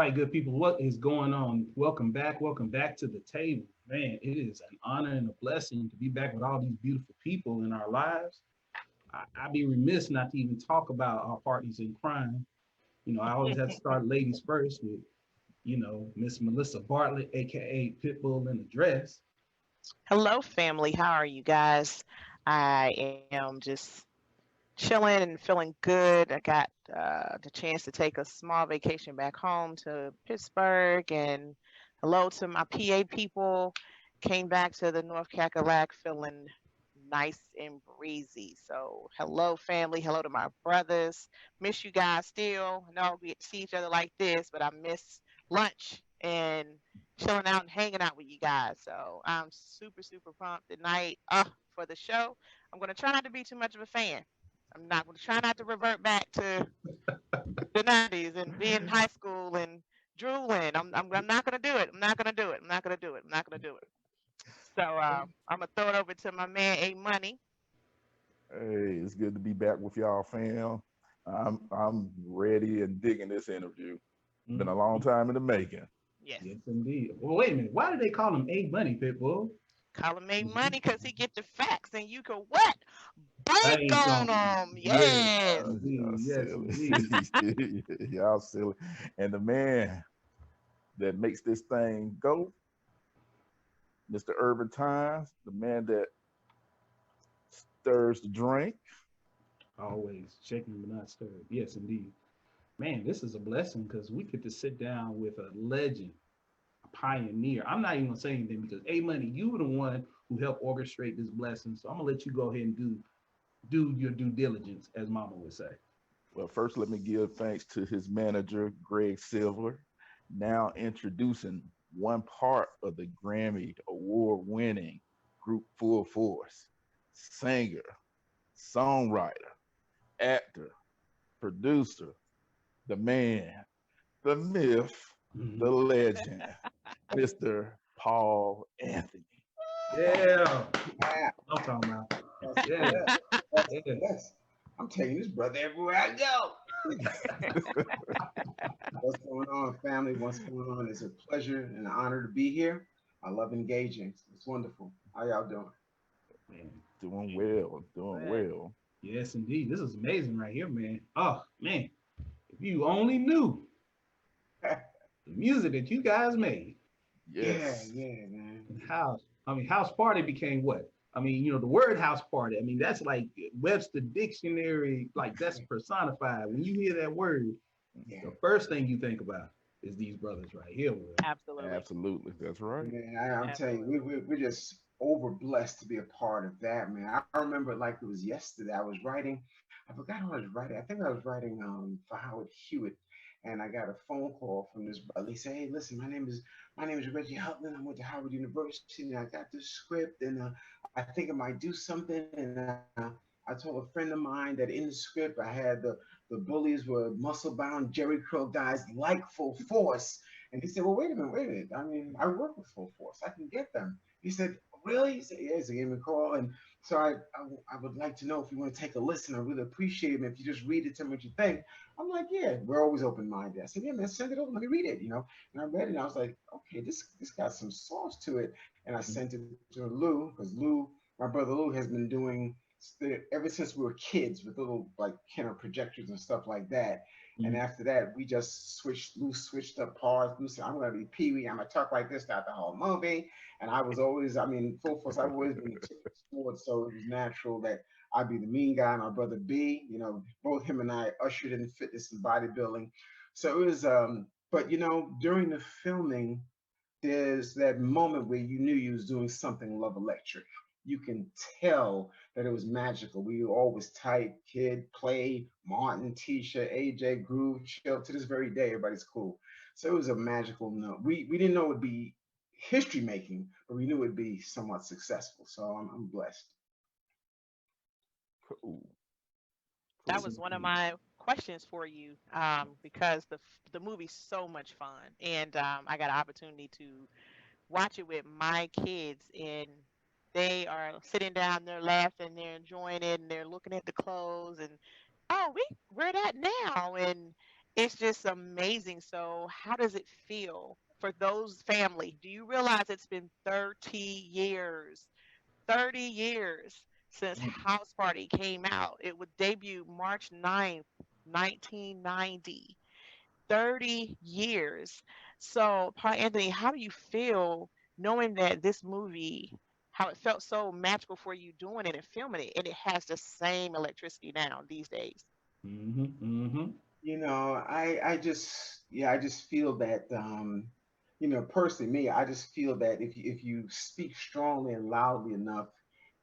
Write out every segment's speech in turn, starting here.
right, good people, what is going on? Welcome back. Welcome back to the table. Man, it is an honor and a blessing to be back with all these beautiful people in our lives. I'd be remiss not to even talk about our partners in crime. I always have to start ladies first with, Miss Melissa Bartlett, aka Pitbull in the dress. Hello, family. How are you guys? I am just chilling and feeling good. I got the chance to take a small vacation back home to Pittsburgh, and hello to my PA people. Came back to the North Cackalack feeling nice and breezy. So, hello, family. Hello to my brothers. Miss you guys still. I know we get to see each other like this, but I miss lunch and chilling out and hanging out with you guys. So, I'm super, super pumped tonight for the show. I'm going to try not to be too much of a fan. I'm not going to try not to revert back to the 90s and being in high school and drooling. I'm not going to do it. I'm not going to do it. I'm not going to do it. I'm not going to do it. So I'm gonna throw it over to my man A Money. Hey, it's good to be back with y'all, fam. I'm ready and digging this interview. Been a long time in the making. Yes. Yes, indeed. Well, wait a minute. Why do they call him A Money, Pitbull? Call him A Money because he get the facts and you can what? Bank Bank on on. them. Yes, Yes. indeed. Y'all Yes, indeed. silly. Y'all silly. And the man that makes this thing go, Mr. Urban Times, the man that stirs the drink. Always shaking but not stirred. Yes, indeed. Man, this is a blessing because we get to sit down with a legend, a pioneer. I'm not even gonna say anything because A Money, you were the one who helped orchestrate this blessing. So I'm gonna let you go ahead and do your due diligence, as Mama would say. Well, first, let me give thanks to his manager, Greg Silver, now introducing one part of the Grammy award winning group Full Force: singer, songwriter, actor, producer, the man, the myth, the legend, Mr. Paul Anthony. Yeah, Yeah, I'm talking about. that's, Yeah, that's, yeah. that's, I'm taking this brother everywhere I go. What's going on, family? What's going on? It's a pleasure and an honor to be here. I love engaging. It's wonderful. How y'all doing? Man. Doing well, doing Good. well. Yes, indeed. This is amazing right here, man. Oh man, if you only knew the music that you guys made. Yeah, Yes. yeah, man. House. I mean, house party became what? I mean, the word house party. I mean, that's like Webster Dictionary. Like that's personified. When you hear that word, Yeah, the first thing you think about is these brothers right here. Will. Absolutely. Absolutely. That's right. man. I'm telling you, Absolutely. we're just over blessed to be a part of that, man. I remember it like it was yesterday. I was writing. I forgot who I was writing. I think I was writing for Howard Hewitt, and I got a phone call from this brother. He said, "Hey, listen, my name is Reggie Hutland. I went to Howard University, and I got this script, and I think I might do something." And I told a friend of mine that in the script I had the bullies were muscle bound Jerry curl guys like Full Force. And he said, "Well, wait a minute. I mean, I work with Full Force. I can get them." He said, "Really?" He said, "Yeah." So he gave me a call, and so I would like to know if you want to take a listen. I really appreciate it. If you just read it, tell me what you think. I'm like, "Yeah, we're always open minded." I said, "Yeah, man, send it over. Let me read it." And I read it, and I was like, "Okay, this got some sauce to it." And I sent it to Lou because my brother Lou, has been doing ever since we were kids with little like kind of projectors and stuff like that. And Mhm. after that, we just switched. Lou switched up parts. Lou said, "I'm gonna be Pee Wee. I'm gonna talk like this throughout the whole movie." And I was always, I mean, Full Force. I've always been the chicken sport, so it was natural that I'd be the mean guy. My brother B, both him and I ushered in fitness and bodybuilding. So it was, but during the filming, there's that moment where you knew you was doing something Love Electric. You can tell that it was magical. We were always tight, Kid, Play, Martin, Tisha, AJ, Groove, Chill. To this very day, everybody's cool. So it was a magical note. We didn't know it would be history making, but we knew it would be somewhat successful. So I'm blessed. Cool. That Cool. was one of Absolutely. my questions for you because the movie's so much fun, and I got an opportunity to watch it with my kids, and they are sitting down, they're laughing, they're enjoying it, and they're looking at the clothes, and oh, we wear that now, and it's just amazing. So, how does it feel for those family? Do you realize it's been 30 years? 30 years since Mm. House Party came out. It would debut March 9th, 1990. 30 years. So, Paul Anthony, how do you feel knowing that this movie, how it felt so magical for you doing it and filming it, and it has the same electricity now these days? Mm-hmm. Mm-hmm. I just feel that, personally, me, I just feel that if you speak strongly and loudly enough,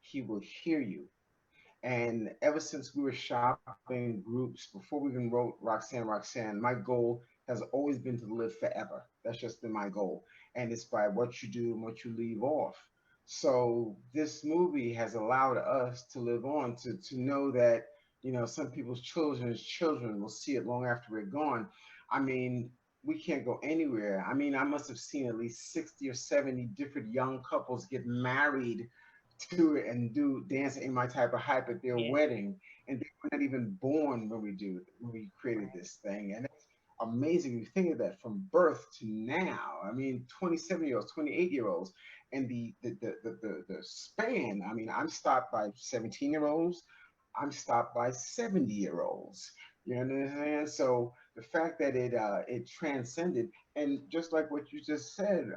he will hear you. And ever since we were shopping groups, before we even wrote Roxanne, Roxanne, my goal has always been to live forever. That's just been my goal. And it's by what you do and what you leave off. So this movie has allowed us to live on, to know that, some people's children's children will see it long after we're gone. I mean, we can't go anywhere. I mean, I must have seen at least 60 or 70 different young couples get married to it and do dance in my type of hype at their Yeah. wedding, and they were not even born when we created this thing. And it's amazing. You think of that from birth to now. I mean, 27-year-olds, 28-year-olds, and the span. I mean, I'm stopped by 17-year-olds. I'm stopped by 70-year-olds. You know what I'm saying? So the fact that it transcended, and just like what you just said,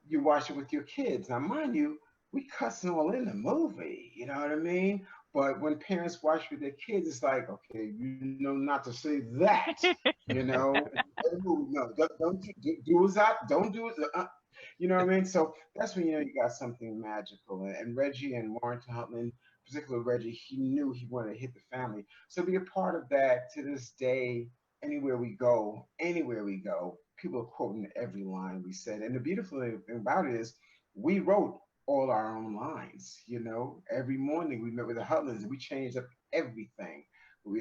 you watch it with your kids. Now, mind you, we cussing all in the movie, you know what I mean? But when parents watch with their kids, it's like, okay, you know not to say that, you know. No, don't do as I don't do it. You know what I mean? So that's when you got something magical. And Reggie and Warrington Hutland, particularly Reggie, he knew he wanted to hit the family. So be a part of that to this day. Anywhere we go, people are quoting every line we said. And the beautiful thing about it is, we wrote all our own lines. Every morning we met with the Hutlands and we changed up everything.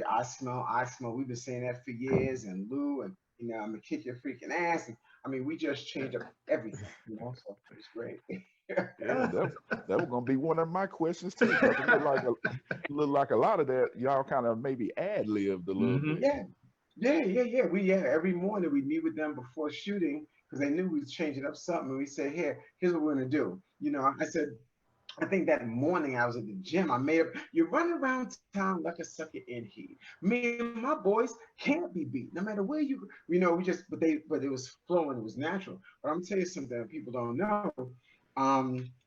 I smell. We've been saying that for years, and Lou, and I'm gonna kick your freaking ass. And I mean, we just changed up everything. So it's great. Yeah, that was gonna be one of my questions too. 'Cause it looked like a lot of that y'all kind of maybe ad libbed a little Mm-hmm. bit. Yeah. Every morning we meet with them before shooting because they knew we was changing up something. And we said, here's what we're gonna do. I said, I think that morning I was at the gym. I made up. You run around town like a sucker in heat. Me and my boys can't be beat, no matter where you. We just, but it was flowing. It was natural. But I'm gonna tell you something that people don't know.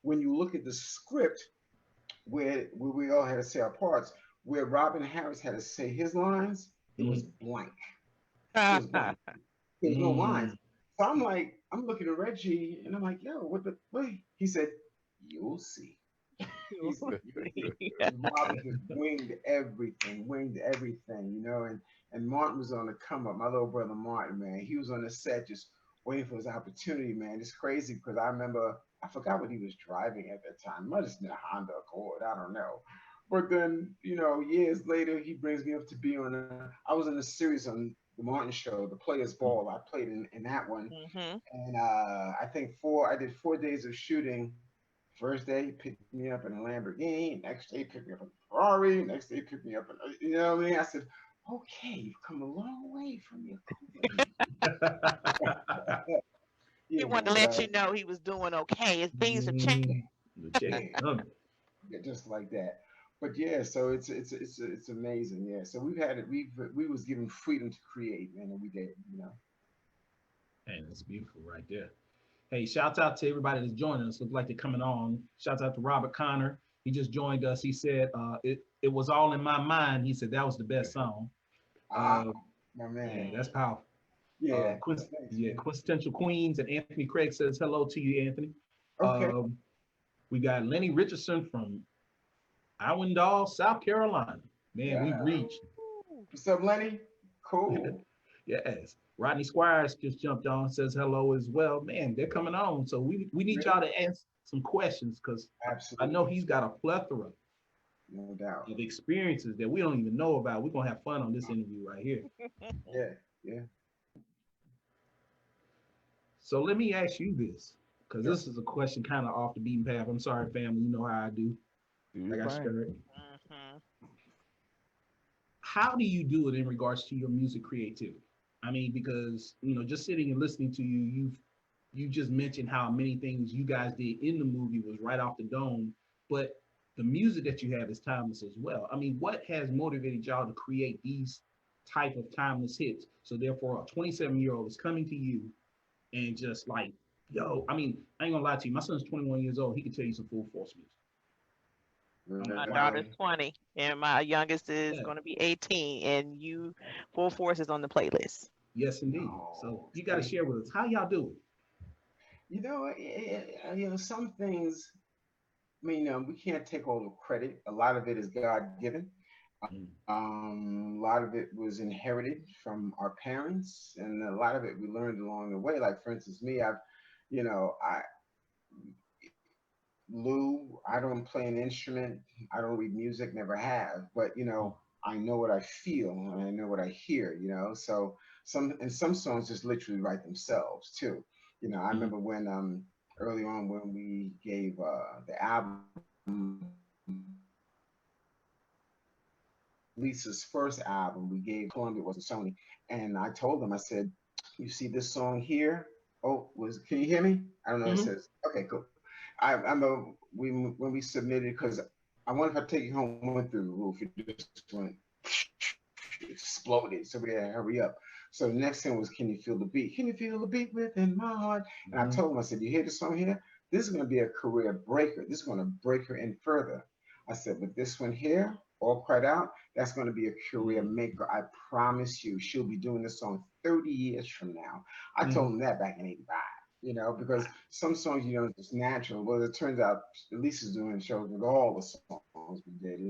When you look at the script, where we all had to say our parts, where Robin Harris had to say his lines, it was blank. It was blank. There's no lines. So I'm looking at Reggie, and I'm like, yo, what the wait? He said, you'll see. He said, Robin just winged everything, and Martin was on the come up. My little brother Martin, man, he was on the set just waiting for his opportunity, man. It's crazy because I remember, I forgot what he was driving at that time. Might have been a Honda Accord, I don't know. But then, years later, he brings me up to be I was in a series on the Martin Show, The Players Ball. I played in that one. Mm-hmm. And I did 4 days of shooting. First day, he picked me up in a Lamborghini. Next day, he picked me up in a Ferrari. Next day, he picked me up in you know what I mean? I said, okay, you've come a long way from your company. He wanted to let you know he was doing okay. His things have changed. Yeah, just like that. But yeah, so it's amazing. Yeah, so we've had it. We was given freedom to create, man, and we did. Hey, that's beautiful right there. Hey, shouts out to everybody that's joining us. Looks like they're coming on. Shouts out to Robert Connor. He just joined us. He said, it was all in my mind. He said that was the best song. My man. Yeah, that's powerful. Yeah. Quintessential Queens, and Anthony Craig says hello to you, Anthony. Okay. We got Lenny Richardson from Iwindall, South Carolina. Man, we've reached. What's up, Lenny? Cool. Yes. Rodney Squires just jumped on, says hello as well. Man, they're coming on. So we need y'all to answer some questions because I know he's got a plethora no doubt of experiences that we don't even know about. We're gonna have fun on this interview right here. Yeah. So let me ask you this, because this is a question kind of off the beaten path. I'm sorry, family. You know how I do. I got stirred. Mm-hmm. How do you do it in regards to your music creativity? I mean, because just sitting and listening to you, you just mentioned how many things you guys did in the movie was right off the dome, but the music that you have is timeless as well. I mean, what has motivated y'all to create these type of timeless hits? So therefore, a 27-year-old is coming to you and just like, yo, I mean, I ain't gonna lie to you. My son's 21 years old. He can tell you some full force music. I'm My like, wow. daughter's 20 and my youngest is Yeah. going to be 18, and you Full Force is on the playlist. Yes, indeed. So No, you got to see, share with us how y'all do some things. I mean, we can't take all the credit. A lot of it is God given. it. Mm. A lot of it was inherited from our parents, and a lot of it we learned along the way. Like for instance, me, I Lou, I don't play an instrument. I don't read music, never have. But I know what I feel and I know what I hear. So some songs just literally write themselves too. I Mm. remember when early on when we gave the album Lisa's first album, we gave Columbia, it wasn't Sony, and I told them, I said, "You see this song here? Oh, can you hear me? I don't know. It Hmm. says okay, cool. I know when we submitted because I wonder if I take you home went through the roof. It just went exploded. So we had to hurry up. So the next thing was, can you feel the beat? Can you feel the beat within my heart? And I Hmm. told him, I said, you hear the song here? This is going to be a career breaker. This is going to break her in further. I said, but this one here, All Cried Out, that's going to be a career maker. I promise you, she'll be doing this song 30 years from now. I Hmm. told him that back in 85. Because some songs, it's just natural. Well, it turns out Lisa's doing shows with all the songs we did.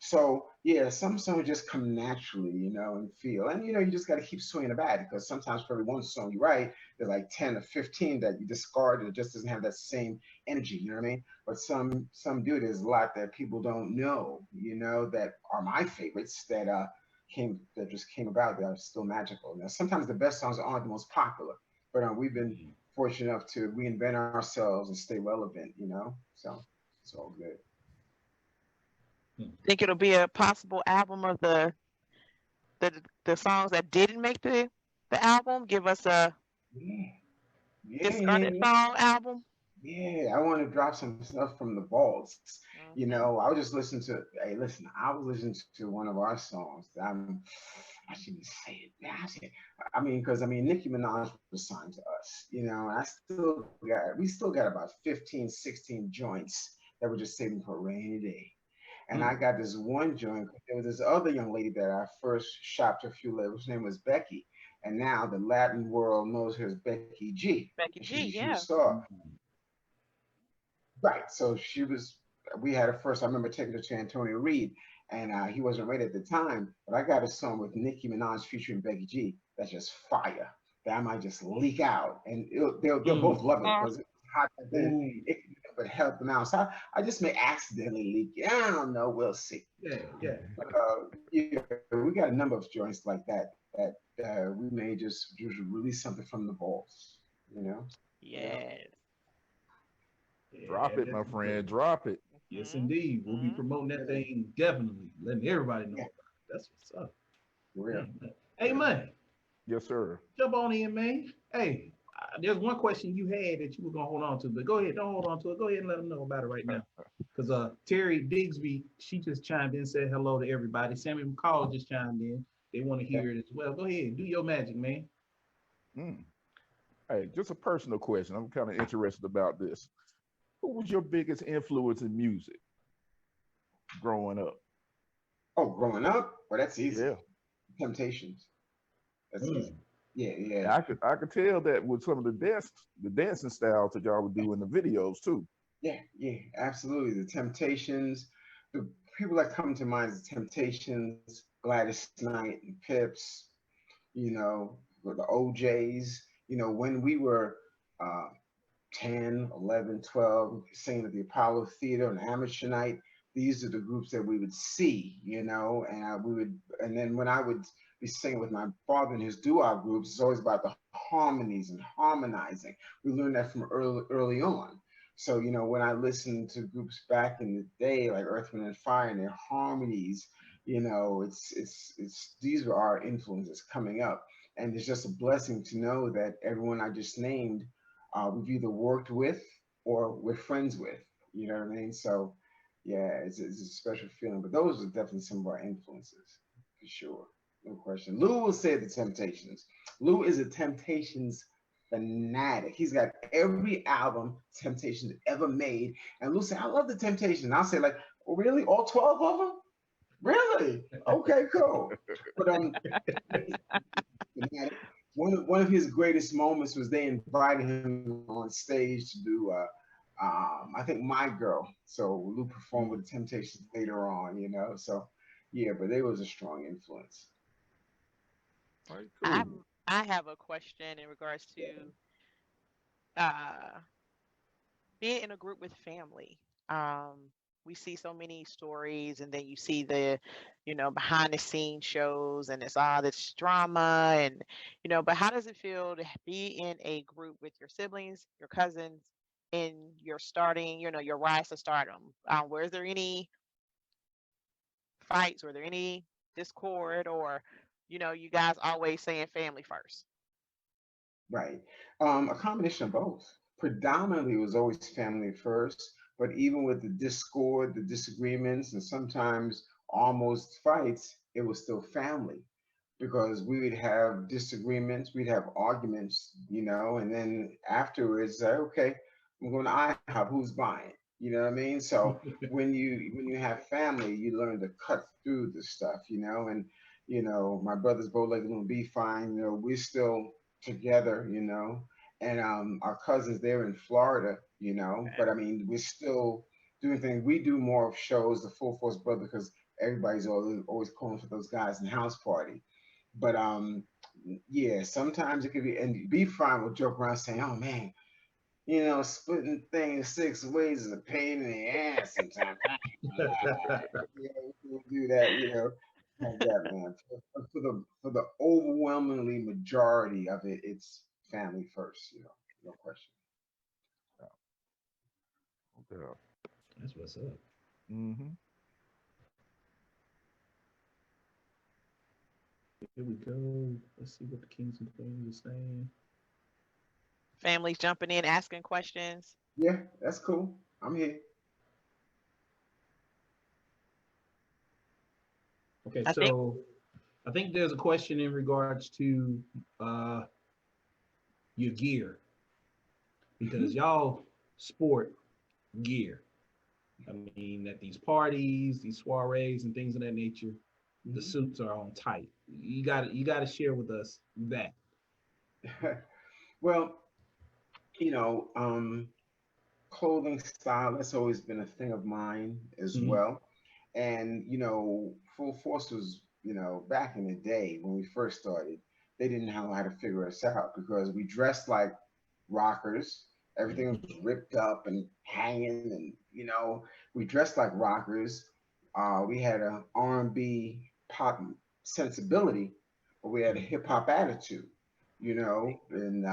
So yeah, some songs just come naturally, and feel. And you just got to keep swinging the bat because sometimes for every one song you write, there's like 10 or 15 that you discard and it just doesn't have that same energy, you know what I mean? But some do. There's a lot that people don't know, that are my favorites that just came about that are still magical. Now sometimes the best songs aren't the most popular, but we've been fortunate enough to reinvent ourselves and stay relevant. So it's all good. Think it'll be a possible album of the the songs that didn't make the album? Give us a Yeah. Yeah, yeah, discarded yeah. song album. Yeah, I want to drop some stuff from the vaults. Hmm. I was just listening to. Hey, listen, I was listening to one of our songs. I shouldn't say it. Yeah, because Nicki Minaj was signed to us. And we still got about 15, 16 joints that we're just saving for a rainy day. And I Mm. got this one joint. There was this other young lady that I first shopped a few labels. Her name was Becky, and now the Latin world knows her as Becky G. Becky And G, she was yeah. star. Right. So she was. We had her first. I remember taking her to Antonio Reed, and he wasn't ready at the time. But I got a song with Nicki Minaj featuring Becky G. That's just fire. That I might just leak out, and they'll both Mm. love it because it's hot. And then Ooh. it can but help them out. So I just may accidentally leak it. I don't know. We'll see. Yeah, yeah. But yeah, we got a number of joints like that we may just release something from the vaults. Yeah. Yes. Drop Yeah, it, that's my what's up. friend. Drop it. Yes, Hmm. indeed. We'll be Hmm. promoting that Yeah. thing definitely, letting everybody know Yeah. about it. That's what's up. For real. Man. Hey, man, Yes, sir. jump on in, man. Hey, there's one question you had that you were gonna hold on to, but go ahead, don't hold on to it. Go ahead and let them know about it right now. Because Terry Digsby, she just chimed in, and said hello to everybody. Sammy McCall just chimed in. They want to Okay. hear it as well. Go ahead, do your magic, man. Mm. Hey, just a personal question. I'm kind of interested about this. Who was your biggest influence in music growing up? Oh, growing up? Well, that's easy. Yeah. Temptations. That's easy. Mm. Yeah, yeah. And I could tell that with some of the dancing styles that y'all would do in the videos too. Yeah, yeah, absolutely. The Temptations, the people that come to mind is the Temptations, Gladys Knight and Pips, with the OJs. When we were uh, 10, 11, 12, singing at the Apollo Theater on amateur night, these are the groups that we would see, and then when I would be singing with my father in his doo-wop groups, it's always about the harmonies and harmonizing. We learned that from early on. So, when I listened to groups back in the day, like Earth, Wind, and Fire, and their harmonies, You know, it's these were our influences coming up, and it's just a blessing to know that everyone I just named, we've either worked with or we're friends with. You know what I mean? So, yeah, it's a special feeling. But those are definitely some of our influences, for sure, no question. Lou will say the Temptations. Lou is a Temptations fanatic. He's got every album Temptations ever made, and Lou said, "I love the Temptations." And I'll say, like, oh, really, all 12 of them? Really? Okay, cool. But one of his greatest moments was they invited him on stage to do I think My Girl. So Lou performed with the Temptations later on, you know. So yeah, but they was a strong influence. All right, I cool. I have a question in regards to uh being in a group with family. We see so many stories, and then you see the, behind the scenes shows, and it's all this drama, and but how does it feel to be in a group with your siblings, your cousins, in your starting, your rise to stardom? Were there any fights? Were there any discord, or you guys always saying family first? Right. A combination of both. Predominantly, it was always family first, but even with the discord, the disagreements, and sometimes almost fights, it was still family because we would have disagreements, we'd have arguments, you know, and then afterwards, okay, I'm going to IHOP, who's buying? You know what I mean? So when you have family, you learn to cut through the stuff, you know, and my brother's bow-legged gonna be fine. You know, we're still together, you know, and our cousins there in Florida, you know, but I mean, we're still doing things. We do more of shows, the Full Force Brother, because everybody's always calling for those guys in house party. But yeah, sometimes it could be, and be fine will joke around saying, "Oh man, you know, splitting things 6 ways is a pain in the ass sometimes." You know, we'll do that, you know, like that, man. For the overwhelmingly majority of it, it's family first, you know, no question. Yeah. That's what's up. Mm-hmm. Here we go. Let's see what the kings and queens are saying. Families jumping in, asking questions. Yeah, that's cool. I'm here. Okay, I think. so I think there's a question in regards to uh, your gear because y'all sport gear. I mean, at these parties, these soirees, and things of that nature, the Mhm. suits are on tight. You got to share with us that. Well, you know, clothing style, that's always been a thing of mine as Mhm. well. And, Full Force was, back in the day when we first started, they didn't know how to figure us out because we dressed like rockers. Everything was ripped up and hanging, and we dressed like rockers. We had a R&B pop sensibility, but we had a hip hop attitude. And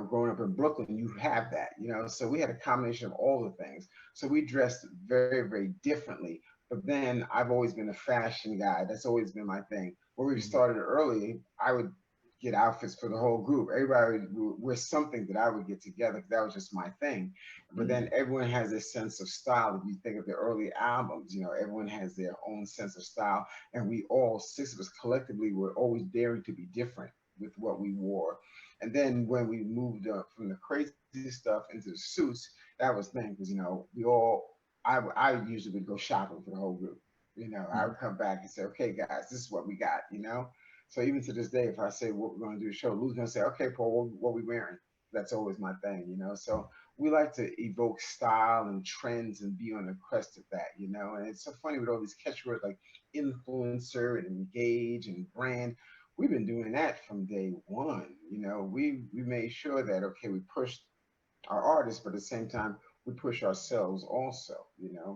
growing up in Brooklyn, you have that. So we had a combination of all the things. So we dressed very, very differently. But then I've always been a fashion guy. That's always been my thing. When we Mhm. started early, I would get outfits for the whole group. Everybody would wear something that I would get together because that was just my thing. But then everyone has a sense of style. If you think of the early albums, everyone has their own sense of style. And we all, 6 of us collectively, were always daring to be different with what we wore. And then when we moved up from the crazy stuff into the suits, that was thing because I usually would go shopping for the whole group. I Mhm. would come back and say, okay, guys, this is what we got. So even to this day, if I say what we're going to do a show, Lou's going to say, okay, Paul, what we wearing? That's always my thing. So we like to evoke style and trends and be on the crest of that. And it's so funny with all these catchwords like influencer and engage and brand. We've been doing that from day one. We made sure that okay, we pushed our artists, but at the same time, we push ourselves also.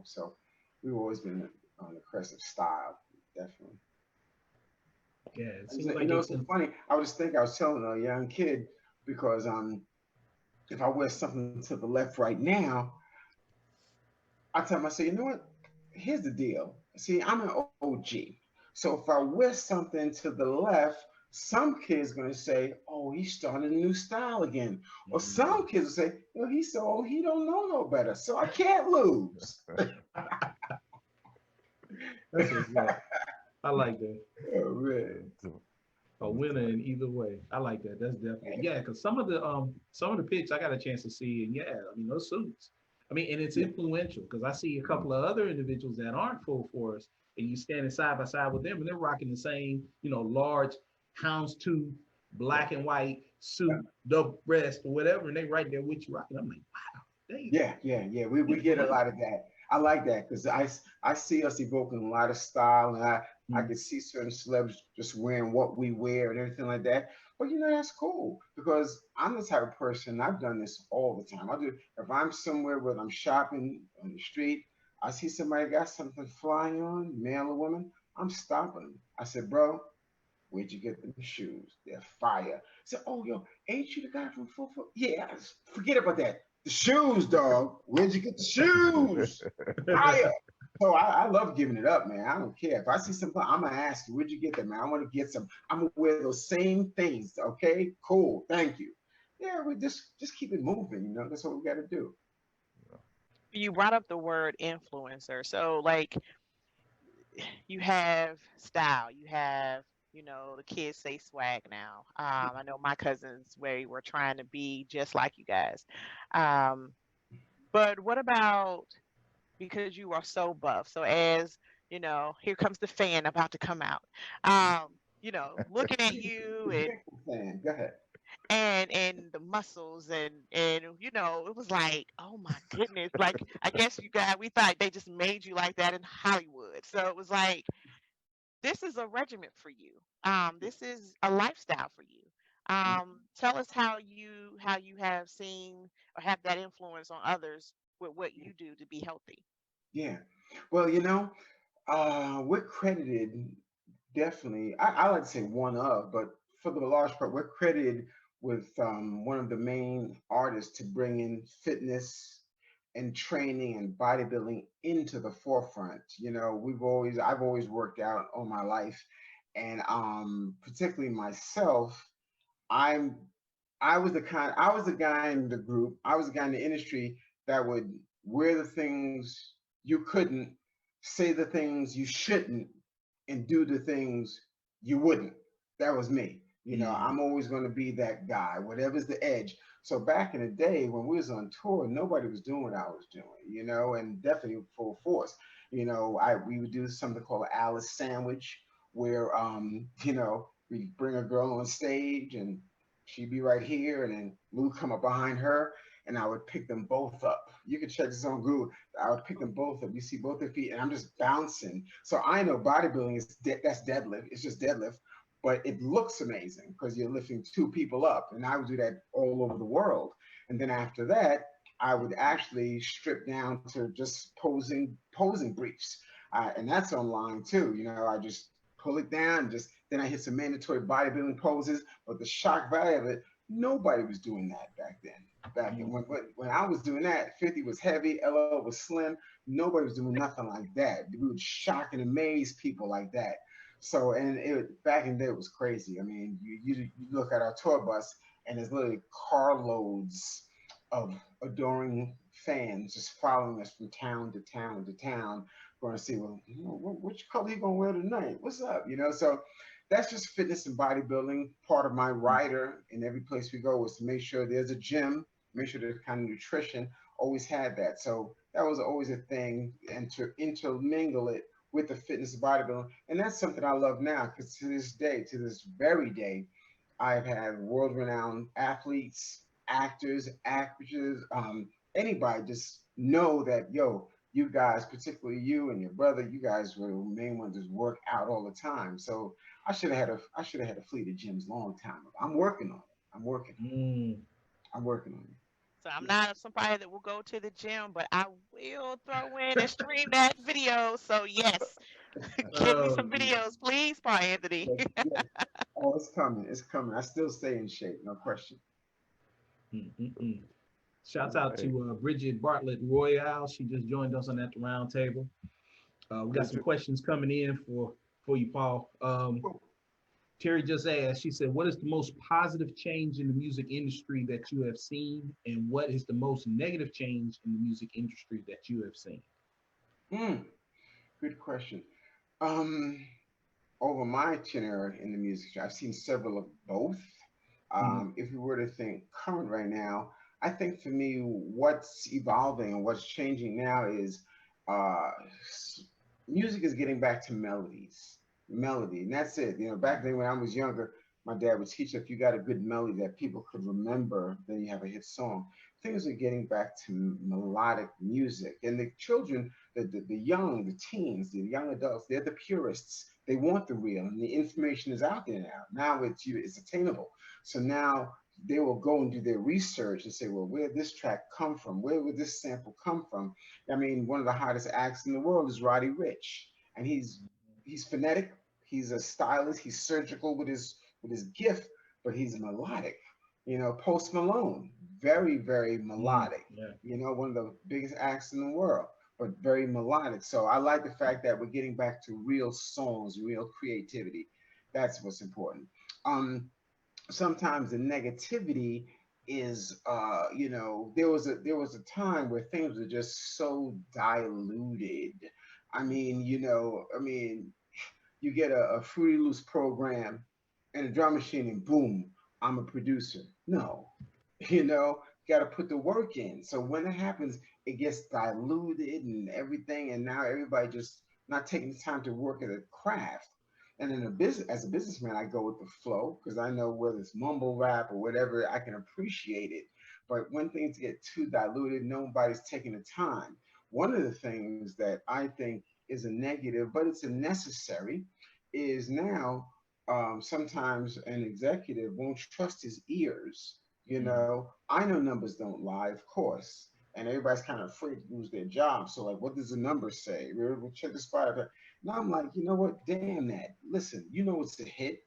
So we've always been on the crest of style, definitely. Yeah, it And seems so, like it's so funny. I was telling a young kid because if I wear something to the left right now, I tell him, I say, you know what? Here's the deal. see, I'm an OG. So if I wear something to the left, some kids gonna say, "Oh, he's starting a new style again," or some kids will say, "Yo, he's so old, he don't know no better." So I can't lose. That's what's up. I like that. Oh, man. A winner in either way. I like that. That's definitely, yeah. Because some of the pics I got a chance to see, and yeah, I mean those suits. I mean, and it's influential because I see a couple of other individuals that aren't full force, and you standing side by side with them, and they're rocking the same, large houndstooth, black and white suit, double breast or whatever, and they right there with you rocking. I'm like, wow, damn. Yeah. We get a lot of that. I like that because I see us evoking a lot of style, and I can see certain celebs just wearing what we wear and everything like that. But that's cool because I'm the type of person, I've done this all the time. I do if I'm somewhere where I'm shopping on the street, I see somebody got something flying on, male or woman, I'm stopping them. I said, bro, where'd you get them shoes? They're fire. I said, oh yo, ain't you the guy from Full Foot? Yeah, forget about that. The shoes, dog. Where'd you get the shoes? Fire. So I love giving it up, man. I don't care. If I see something, I'm gonna ask you, where'd you get them, man? I want to get some. I'm gonna wear those same things. Okay, cool. Thank you. Yeah, we just keep it moving. That's what we got to do. You brought up the word influencer. So like you have style, you have, the kids say swag now. I know my cousins were trying to be just like you guys. But what about, because you are so buff, so as here comes the fan about to come out. Looking at you and go ahead. And the muscles and it was like, oh my goodness, like I guess we thought they just made you like that in Hollywood. So it was like, this is a regiment for you. This is a lifestyle for you. Tell us how you have seen or have that influence on others with what you do to be healthy. Yeah. Well, we're credited definitely. I like to say one of, but for the large part, we're credited with one of the main artists to bring in fitness and training and bodybuilding into the forefront. I've always worked out all my life, and particularly myself, I'm I was the guy in the group, I was the guy in the industry that would wear the things you couldn't, say the things you shouldn't, and do the things you wouldn't. That was me. I'm always going to be that guy, whatever's the edge. So back in the day when we was on tour, nobody was doing what I was doing, and definitely full force. We would do something called Alice Sandwich, where we bring a girl on stage and she'd be right here, and then Lou come up behind her, and I would pick them both up. You can check this on Google. I would pick them both up. You see both their feet, and I'm just bouncing. So I know bodybuilding is that's deadlift. It's just deadlift, but it looks amazing because you're lifting two people up, and I would do that all over the world. And then after that, I would actually strip down to just posing briefs, and that's online too. I just pull it down, then I hit some mandatory bodybuilding poses. But the shock value of it, nobody was doing that back then. When I was doing that, 50 was heavy, LL was slim. Nobody was doing nothing like that. We would shock and amaze people like that. So, and back in the day, it was crazy. I mean, you look at our tour bus, and there's literally carloads of adoring fans just following us from town to town to town, going to see, well, which color you gonna wear tonight? What's up? So that's just fitness and bodybuilding. Part of my rider in every place we go was to make sure there's a gym, make sure there's kind of nutrition. Always had that. So that was always a thing, and to intermingle it with the fitness and bodybuilding. And that's something I love now, because to this very day, I've had world-renowned athletes, actors, actresses, anybody just know that, yo, you guys, particularly you and your brother, you guys were the main ones that work out all the time. So I should have had a fleet of gyms long time ago. I'm working on it. I'm working on it. So I'm not somebody that will go to the gym, but I will throw in and stream that video. So yes, give me some videos, please, Paul Anthony. Yeah. Oh, it's coming. It's coming. I still stay in shape, no question. Shouts out to Bridget Bartlett Royale. She just joined us on that round table. We got some questions coming in for you, Paul. Terry just asked, she said, what is the most positive change in the music industry that you have seen? And what is the most negative change in the music industry that you have seen? Good question. Um, Over my tenure in the music, I've seen several of both. If we were to think current right now, I think for me, what's evolving and what's changing now is uh, music is getting back to melody, and that's it. You know, back then when I was younger, my dad would teach if you got a good melody that people could remember, then you have a hit song. Things are getting back to melodic music, and the children, the young, the teens, the young adults, they're the purists. They want the real, and the information is out there now. Now it's attainable. So now they will go and do their research and say, well, where did this track come from? Where would this sample come from? I mean, one of the hottest acts in the world is Roddy Ricch, and he's phonetic, he's a stylist, he's surgical with his gift, but he's melodic. You know, Post Malone, very, very melodic. Yeah. You know, one of the biggest acts in the world, but very melodic. So I like the fact that we're getting back to real songs, real creativity. That's what's important. Um, Sometimes the negativity is you know, there was a time where things were just so diluted. I mean, you get a Fruity Loops program and a drum machine and boom, I'm a producer. No, you know, got to put the work in. So when it happens, it gets diluted and everything, and now everybody just not taking the time to work at a craft. And in a business, as a businessman, I go with the flow because I know whether it's mumble rap or whatever, I can appreciate it. But when things get too diluted, nobody's taking the time. One of the things that I think is a negative, but it's a necessary, is now sometimes an executive won't trust his ears. You know, I know numbers don't lie, of course, and everybody's kind of afraid to lose their job. So, like, what does the number say? We'll check the spot. Now I'm like, you know what? Damn that. Listen, you know it's a hit.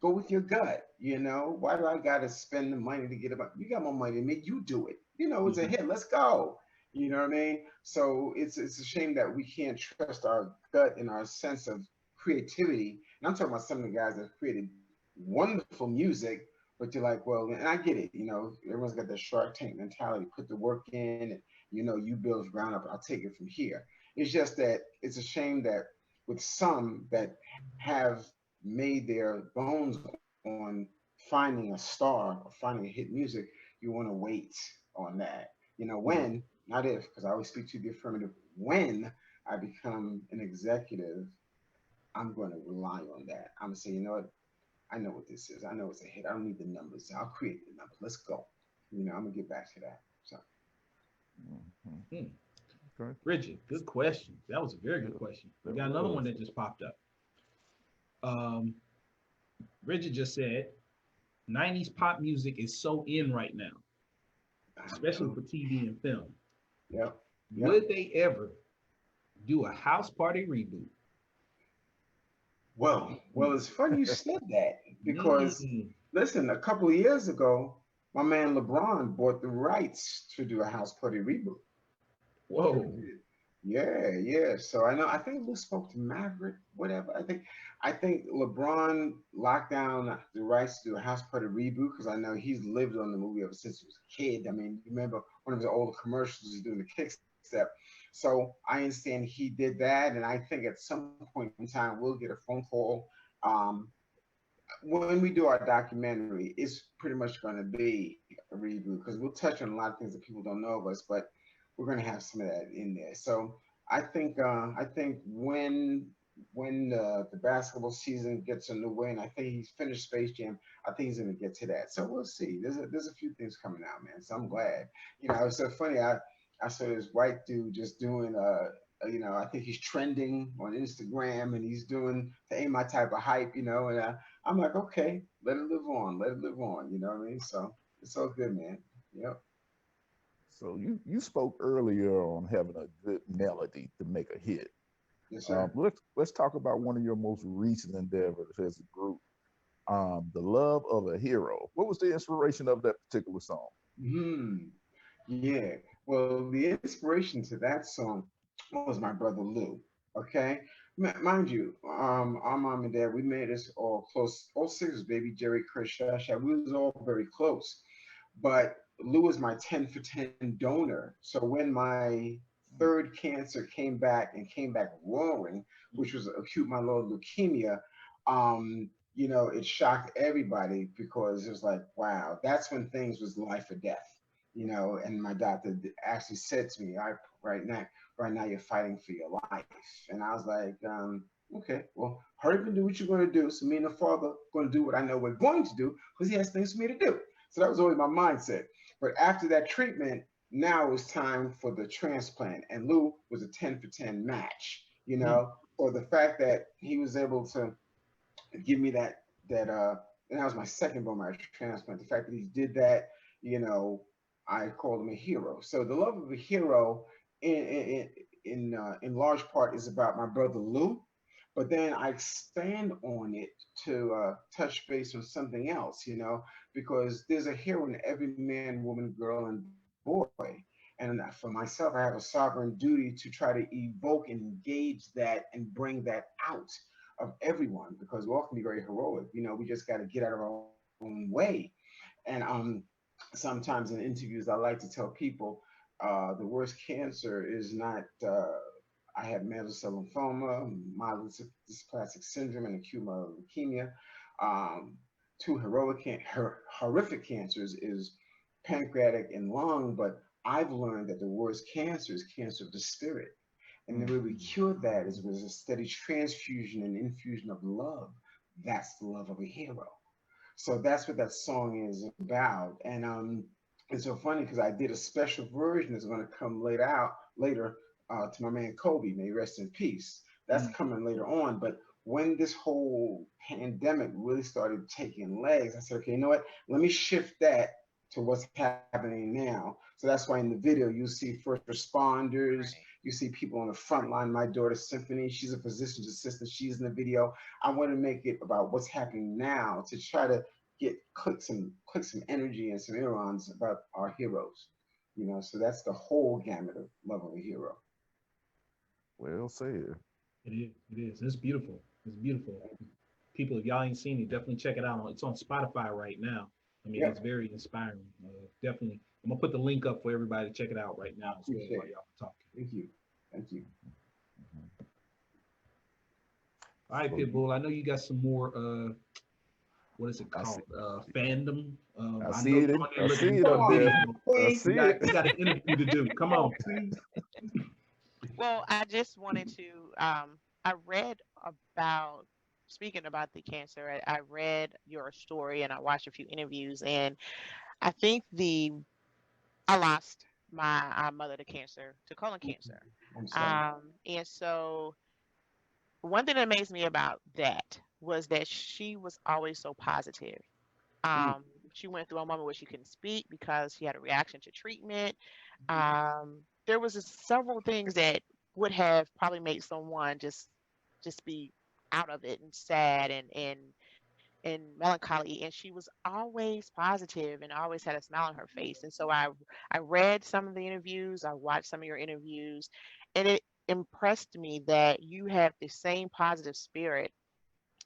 Go with your gut. You know, why do I gotta spend the money to get it? You got more money than me. You do it. You know, it's a hit. Let's go. You know what I mean? So it's a shame that we can't trust our gut and our sense of creativity. And I'm talking about some of the guys that created wonderful music, but you're like, well, and I get it. You know, everyone's got that Shark Tank mentality. Put the work in, and you know, you build ground up. I'll take it from here. It's just that it's a shame that with some that have made their bones on finding a star or finding a hit music, you want to wait on that. You know, when, not if, because I always speak to the affirmative, when I become an executive, I'm going to rely on that. I'm going to say, you know what? I know what this is. I know it's a hit. I don't need the numbers. I'll create the numbers. Let's go. You know, I'm going to get back to that. So. Hmm. Bridget, good question. That was a very good question. We got another one that just popped up. Bridget just said, 90s pop music is so in right now, especially for TV and film. Yep. Would they ever do a house party reboot? Well, it's funny you said that because listen, a couple of years ago, my man LeBron bought the rights to do a house party reboot. Whoa. Yeah. So I think Lou spoke to Maverick, whatever. I think LeBron locked down the rights to do a house party reboot because I know he's lived on the movie ever since he was a kid. I mean, you remember one of his older commercials, he's doing the kick step. So I understand he did that, and I think at some point in time we'll get a phone call. When we do our documentary, it's pretty much going to be a reboot because we'll touch on a lot of things that people don't know of us, but we're going to have some of that in there. So I think when the basketball season gets underway, and I think he's finished Space Jam, I think he's going to get to that. So we'll see. There's a few things coming out, man. So I'm glad. You know, it's so funny. I saw this white dude just doing you know, I think he's trending on Instagram and he's doing the Ain't My Type of Hype, you know, and I'm like, okay, let it live on, you know what I mean? So it's all good, man. Yep. So you spoke earlier on having a good melody to make a hit. Yes, sir. Let's talk about one of your most recent endeavors as a group, The Love of a Hero. What was the inspiration of that particular song? Yeah. Well, the inspiration to that song was my brother Lou. Okay, mind you, our mom and dad, we made us all close. All six was baby Jerry, Chris, Shasha. We was all very close. But Lou was my 10 for 10 donor. So when my third cancer came back roaring, which was acute myeloid leukemia, it shocked everybody because it was like, wow, that's when things was life or death. And my doctor actually said to me, right now you're fighting for your life. And I was like, okay, well, hurry up and do what you're going to do. So me and the father are going to do what I know we're going to do because he has things for me to do. So that was always my mindset. But after that treatment, now it was time for the transplant. And Lou was a 10 for 10 match, for the fact that he was able to give me and that was my second bone marrow transplant. The fact that he did that, you know, I called him a hero. So the love of a hero in large part is about my brother Lou, but then I expand on it to touch base on something else, because there's a hero in every man, woman, girl, and boy. And for myself, I have a sovereign duty to try to evoke and engage that and bring that out of everyone because we all can be very heroic. We just got to get out of our own way. And sometimes in interviews, I like to tell people the worst cancer is not. I had mantle cell lymphoma, myelodysplastic syndrome, and acute myeloid leukemia. Um, Two horrific cancers is pancreatic and lung, but I've learned that the worst cancer is cancer of the spirit. And the way we cure that is with a steady transfusion and infusion of love. That's the love of a hero. So that's what that song is about. And it's so funny because I did a special version that's going to come later to my man Kobe, may he rest in peace. That's coming later on. But when this whole pandemic really started taking legs, I said, okay, you know what? Let me shift that to what's happening now. So that's why in the video you see first responders, Right. you see people on the front line. My daughter Symphony, she's a physician's assistant. She's in the video. I want to make it about what's happening now to try to get click some energy and some neurons about our heroes. So that's the whole gamut of love of a hero. Well said. It is. It is. It's beautiful. It's beautiful. People, if y'all ain't seen it, definitely check it out. It's on Spotify right now. I mean, it's Yep. very inspiring. Definitely. I'm gonna put the link up for everybody to check it out right now as well Appreciate while it. y'all are talking. Thank you. Thank you. All right, So Pitbull. I know you got some more. What is it I see, called? Fandom. I I know see you're it. on there I looking see for it Come a up on, there. video. I please. see it. You got an interview to do. Come Come on, on. please. Well, I just wanted to. I read about speaking about the cancer. I read your story and I watched a few interviews, and I think I lost my mother to cancer, to colon cancer. I'm sorry. And so one thing that amazed me about that was that she was always so positive. Mm, Um, she went through a moment where she couldn't speak because she had a reaction to treatment. There was just several things that would have probably made someone just be out of it and sad and melancholy, and she was always positive and always had a smile on her face. And so I read some of the interviews, I watched some of your interviews, and it impressed me that you have the same positive spirit.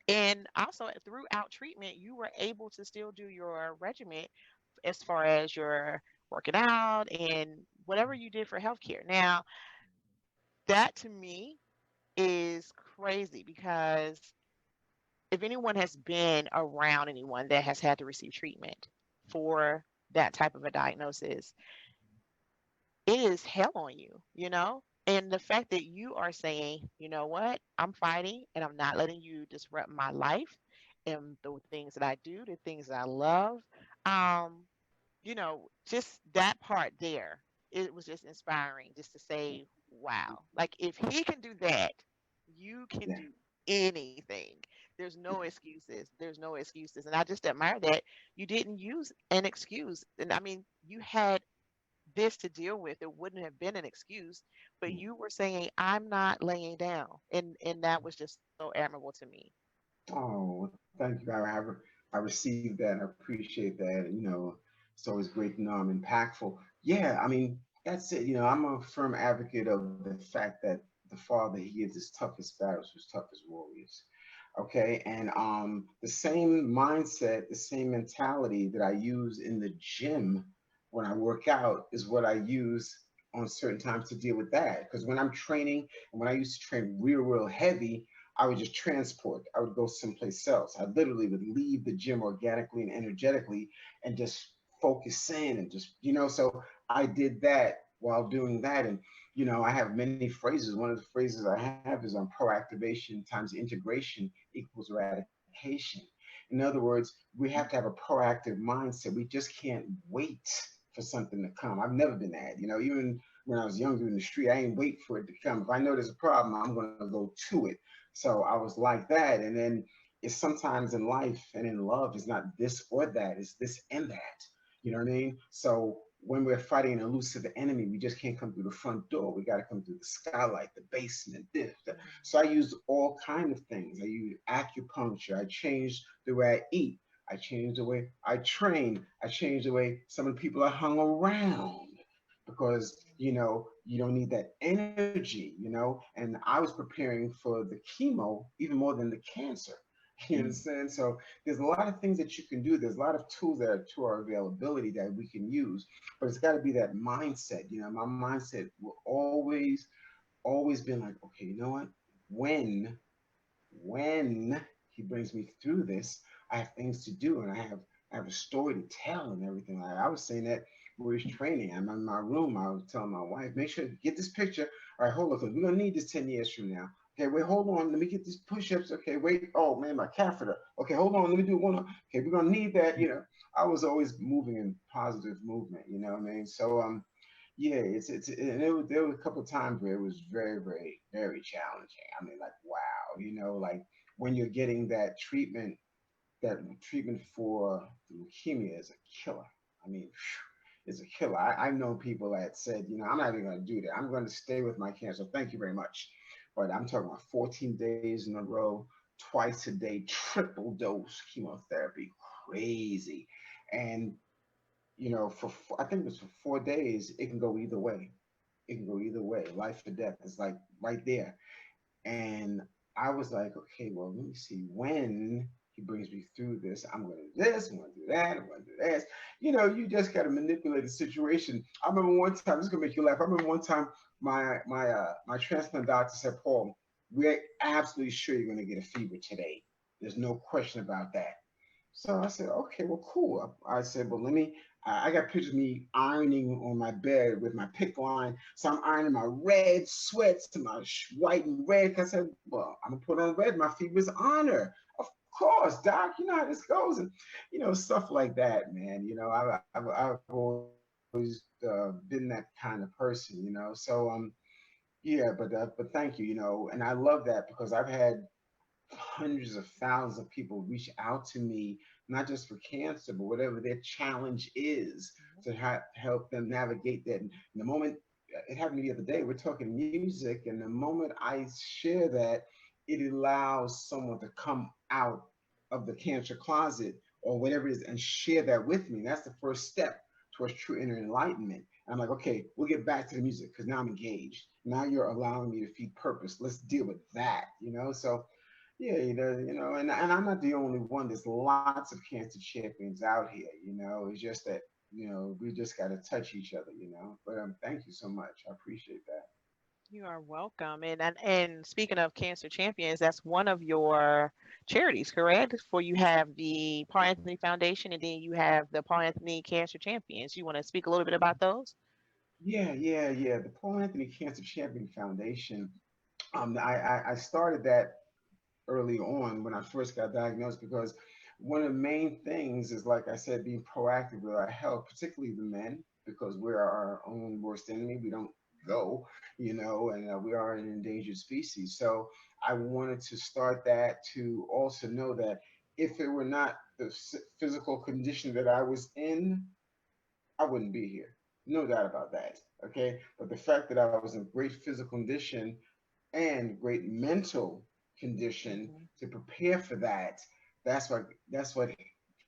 And also throughout treatment you were able to still do your regimen as far as your working out and whatever you did for healthcare. Now, that to me is crazy because if anyone has been around anyone that has had to receive treatment for that type of a diagnosis, it is hell on you, you know? And the fact that you are saying, you know what, I'm fighting and I'm not letting you disrupt my life and the things that I do, the things that I love. Um, just that part there, it was just inspiring just to say, wow, like if he can do that, you can yeah. do anything. There's no excuses. There's no excuses. And I just admire that you didn't use an excuse. And I mean, you had this to deal with. It wouldn't have been an excuse, but Mm. you were saying, I'm not laying down. And that was just so admirable to me. Oh, thank you. I received that. I appreciate that. It's always great to know I'm impactful. Yeah, I mean, that's it. I'm a firm advocate of the fact that the Father, he gives his toughest battles to his toughest warriors. Okay, and the same mindset, the same mentality that I use in the gym when I work out is what I use on certain times to deal with that. Because when I'm training, and when I used to train real heavy, I would just transport. I would go someplace else. I literally would leave the gym organically and energetically and just focus in and just, so I did that while doing that. And, I have many phrases. One of the phrases I have is on proactivation times integration equals eradication. In other words, we have to have a proactive mindset. We just can't wait for something to come. I've never been that, even when I was younger in the street, I ain't wait for it to come. If I know there's a problem, I'm going to go to it. So I was like that. And then it's sometimes in life and in love, it's not this or that, it's this and that. You know what I mean? So when we're fighting an elusive enemy, we just can't come through the front door. We got to come through the skylight, the basement, this. That. So I use all kinds of things. I use acupuncture. I changed the way I eat. I changed the way I train. I changed the way some of the people I hung around because, you don't need that energy, and I was preparing for the chemo even more than the cancer. You understand? So there's a lot of things that you can do. There's a lot of tools that are to our availability that we can use, but it's got to be that mindset. My mindset will always been like, okay, you know what? When he brings me through this, I have things to do and I have a story to tell and everything. I was saying that when we was training. I'm in my room. I was telling my wife, make sure to get this picture. All right, hold on, because we're gonna need this 10 years from now. Okay, wait, hold on. Let me get these push-ups. Okay, wait. Oh man, my catheter. Okay, hold on. Let me do one. Okay, we're gonna need that. I was always moving in positive movement. You know what I mean? So yeah, and there were a couple of times where it was very, very, very challenging. I mean, like wow, like when you're getting that treatment for leukemia is a killer. I mean, is a killer. I've known people that said, I'm not even going to do that. I'm going to stay with my cancer. Thank you very much. But I'm talking about 14 days in a row, twice a day, triple dose chemotherapy, crazy. And, I think it was for 4 days, it can go either way. It can go either way. Life or death is like right there. And I was like, okay, well, let me see when he brings me through this. I'm going to do this, I'm going to do that, I'm going to do this. You just got to manipulate the situation. I remember one time, this is going to make you laugh. I remember one time my transplant doctor said, Paul, we're absolutely sure you're going to get a fever today. There's no question about that. So I said, okay, well, cool. I said, well, I got pictures of me ironing on my bed with my pick line. So I'm ironing my red sweats to my white and red. I said, well, I'm going to put on red. My fever's on her. Of course, doc, you know how this goes. And, stuff like that, man. I've always been that kind of person, So, yeah, but thank you, and I love that because I've had hundreds of thousands of people reach out to me, not just for cancer, but whatever their challenge is, to help them navigate that. And the moment it happened to me the other day, we're talking music, and the moment I share that, it allows someone to come out of the cancer closet or whatever it is and share that with me. That's the first step towards true inner enlightenment. And I'm like, okay, we'll get back to the music because now I'm engaged. Now you're allowing me to feed purpose. Let's deal with that, So yeah, and I'm not the only one. There's lots of cancer champions out here, It's just that, we just got to touch each other, But thank you so much. I appreciate that. You are welcome. And speaking of cancer champions, that's one of your charities, correct? For you have the Paul Anthony Foundation, and then you have the Paul Anthony Cancer Champions. You want to speak a little bit about those? Yeah. The Paul Anthony Cancer Champion Foundation. I started that early on when I first got diagnosed because one of the main things is, like I said, being proactive with our health, particularly the men, because we're our own worst enemy. We don't go, and we are an endangered species. So I wanted to start that to also know that if it were not the physical condition that I was in, I wouldn't be here. No doubt about that. Okay. But the fact that I was in great physical condition and great mental condition to prepare for that, that's what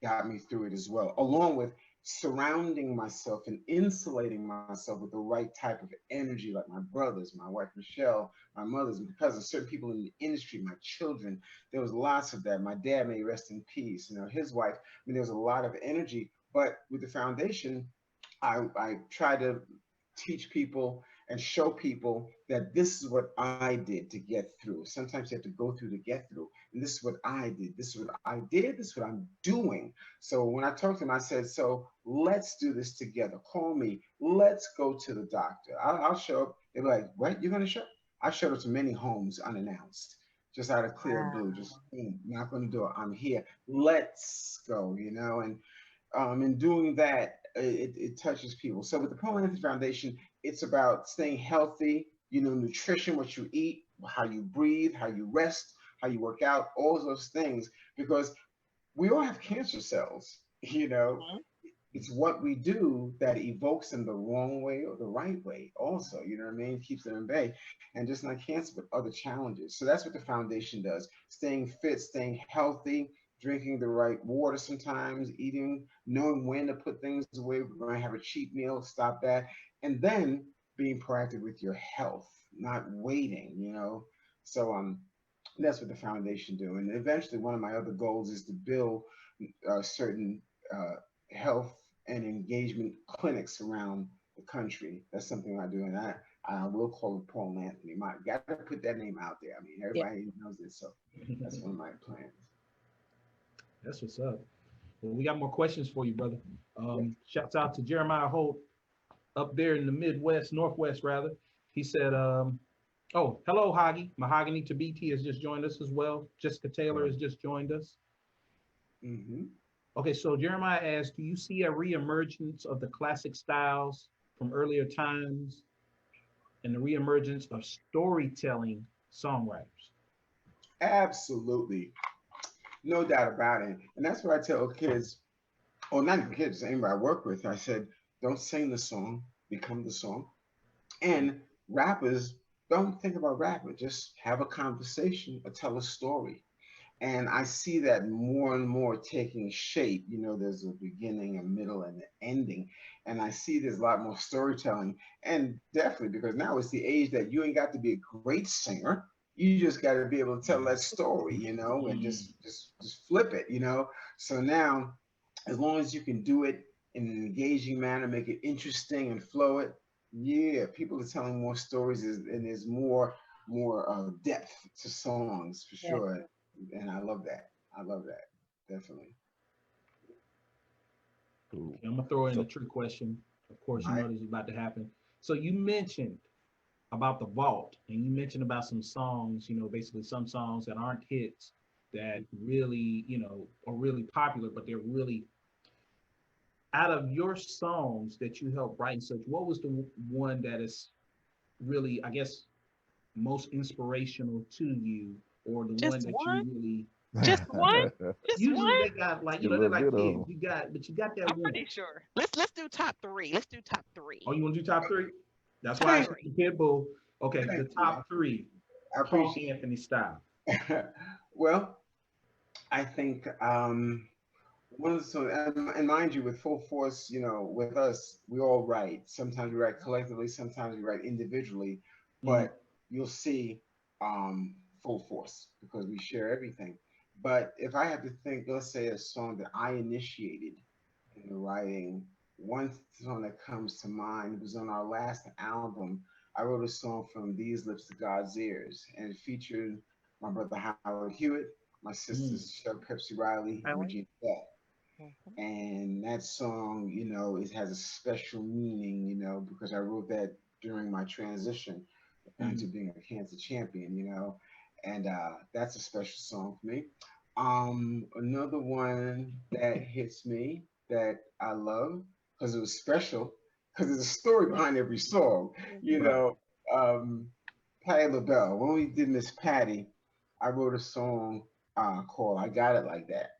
got me through it as well, along with surrounding myself and insulating myself with the right type of energy, like my brothers, my wife Michelle, my mother's, and cousins, certain people in the industry, my children. There was lots of that. My dad, may rest in peace. You know, his wife. I mean, there was a lot of energy. But with the foundation, I try to teach people and show people that this is what I did to get through. Sometimes you have to go through to get through. And this is what I did. This is what I did. This is what I'm doing. So when I talked to them, I said, so let's do this together. Call me. Let's go to the doctor. I'll show up. They're like, what? You're going to show up? I showed up to many homes unannounced, just out of clear blue, just boom, knock on the door. I'm here. Let's go, you know, and in doing that, it touches people. So with the Paul Anthony Foundation, it's about staying healthy, you know, nutrition, what you eat, how you breathe, how you rest, how you work out, all those things, because we all have cancer cells, you know. It's what we do that evokes them the wrong way or the right way also, you know what I mean? Keeps them in bay. And just not cancer, but other challenges. So that's what the foundation does. Staying fit, staying healthy, drinking the right water sometimes, eating, knowing when to put things away. We're going to have a cheat meal, stop that. And then being proactive with your health, not waiting, you know? So that's what the foundation do. And eventually one of my other goals is to build certain health and engagement clinics around the country. That's something I do. And I will call it Paul Anthony. Got to put that name out there. I mean, everybody knows it. So that's one of my plans. That's what's up. Well, we got more questions for you, brother. Shouts out to Jeremiah Holt up there in the Midwest, Northwest rather. He said, oh, hello, Hoggy. Mahogany Tabiti has just joined us as well. Jessica Taylor has just joined us. Okay, so Jeremiah asked, do you see a reemergence of the classic styles from earlier times and the reemergence of storytelling songwriters? Absolutely. No doubt about it. And that's what I tell kids, or not even kids, anybody I work with. I said, don't sing the song, become the song. And rappers, don't think about rapping, just have a conversation or tell a story. And I see that more and more taking shape. You know, there's a beginning, a middle, and an ending. And I see there's a lot more storytelling. And definitely, because now it's the age that you ain't got to be a great singer. You just got to be able to tell that story, you know, and just flip it, you know. So now, as long as you can do it in an engaging manner, make it interesting and flow it, yeah, people are telling more stories, and there's more depth to songs for sure. And I love that. I love that. Definitely. Cool. I'm gonna throw in a trick question. Of course, you know this is about to happen. So you mentioned about the vault, and you mentioned about some songs, you know, basically some songs that aren't hits that really, you know, are really popular, but they're really, out of your songs that you helped write and such, what was the one that is really, I guess, most inspirational to you, or the one that you really just one? Just usually one? they got like, you know, they're like kids. You got that I'm one. pretty sure. Let's do top three. Let's do top three. Oh, you want to do top three? That's why I said Pitbull. Okay, the top three. Paul Anthony style. Well, I think one of the, and mind you, with Full Force, you know, with us, we all write. Sometimes we write collectively, sometimes we write individually, but you'll see Full Force because we share everything. But if I have to think, let's say a song that I initiated in the writing, one song that comes to mind was on our last album. I wrote a song from These Lips to God's Ears, and it featured my brother Howard Hewitt, my sisters Shug Pepsi Riley, and Regina Bell. And that song, you know, it has a special meaning, you know, because I wrote that during my transition into being a cancer champion, you know, and that's a special song for me. Another one that hits me that I love because it was special, because there's a story behind every song, you know. Patti LaBelle, when we did Miss Patty, I wrote a song called I Got It Like That.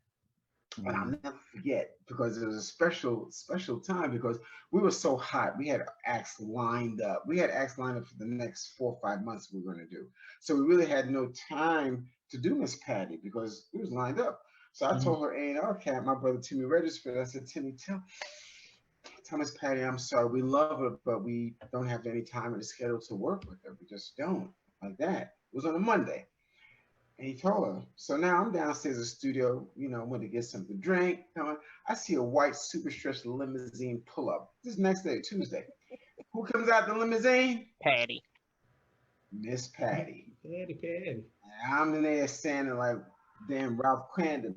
And I'll never forget, because it was a special time, because we were so hot. We had acts lined up. We had acts lined up for the next 4 or 5 months we were going to do. So we really had no time to do Miss Patty because we was lined up. So I told her A&R cat, my brother Timmy Regisford, I said, Timmy, tell Miss Patty, I'm sorry, we love her, but we don't have any time in the schedule to work with her. We just don't, like that. It was on a Monday. And he told her. So now I'm downstairs in the studio, went to get something to drink. I see a white super stretched limousine pull up. This next day, Tuesday. Who comes out the limousine? Patty. Miss Patty. Patty. And I'm in there standing like damn Ralph Crandon.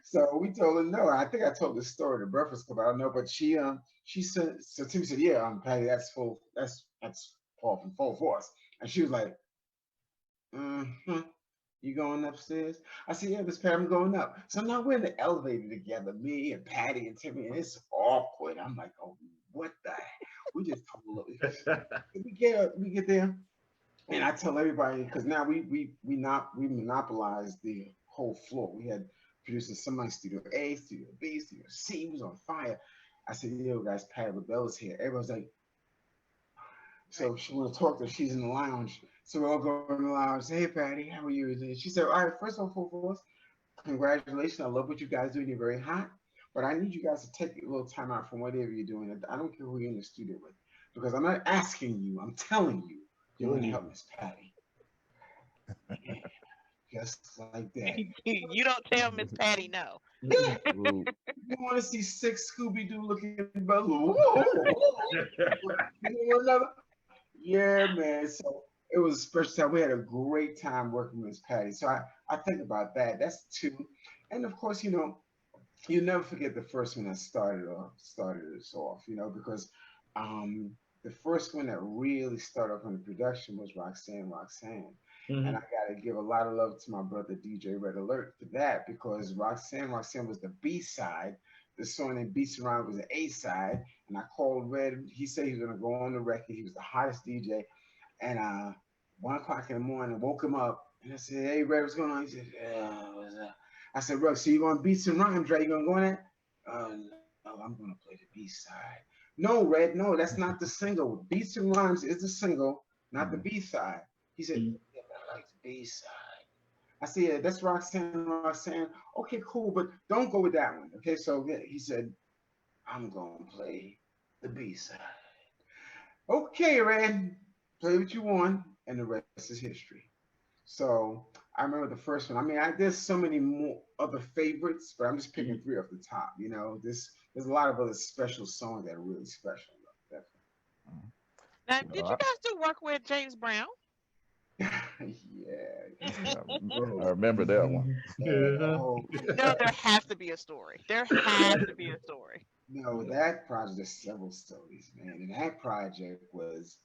So we told her no. I think I told this story to Breakfast Club. I don't know, but she said, so Timmy said, yeah, Patty, that's Paul from Full Force. And she was like, you going upstairs? I said, yeah, Miss Patty, I'm going up. So now we're in the elevator together, me and Patty and Timmy, and it's awkward. I'm like, oh, what the heck? We just told her. We get there, and I tell everybody, because now we monopolized the whole floor. We had producers, somebody Studio A, Studio B, Studio C was on fire. I said, yo, guys, Patty LaBelle's here. Everyone's like, so she want to talk to her. She's in the lounge. So we all go in the lounge. Say, hey, Patty, how are you? And she said, all right, first of all, Full Force, congratulations. I love what you guys do. You're very hot. But I need you guys to take a little time out from whatever you're doing. I don't care who you're in the studio with. Because I'm not asking you. I'm telling you. You're going to help Miss Patty. Yeah, just like that. You don't tell Miss Patty no. Yeah. You want to see 6 Scooby-Doo looking brothers? Another? Yeah, man. So it was a special time. We had a great time working with Miss Patty. So I think about that. That's 2. And of course, you never forget the first one that started us off, because the first one that really started off on the production was Roxanne. Mm-hmm. And I got to give a lot of love to my brother DJ Red Alert for that, because Roxanne was the B-side. The song that Beats Around was the A-side. And I called Red. He said he was going to go on the record. He was the hottest DJ. And 1 o'clock in the morning, I woke him up. And I said, hey, Red, what's going on? He said, what's up? I said, Red, so you going to beat some rhymes, right? You going to go on that? No, I'm going to play the B-side. No, Red, no, that's not the single. Beats and Rhymes is the single, not the B-side. He said, yeah, but I like the B-side. I said, yeah, that's Roxanne. Okay, cool, but don't go with that one. Okay, so he said, I'm going to play the B-side. Okay, Red, play what you want, and the rest is history. So I remember the first one. I mean, there's so many more other favorites, but I'm just picking 3 off the top. There's a lot of other special songs that are really special. Definitely. Now, did you guys do work with James Brown? Yeah. I remember that one. No, there has to be a story. No, that project, there's several stories, man. And that project was,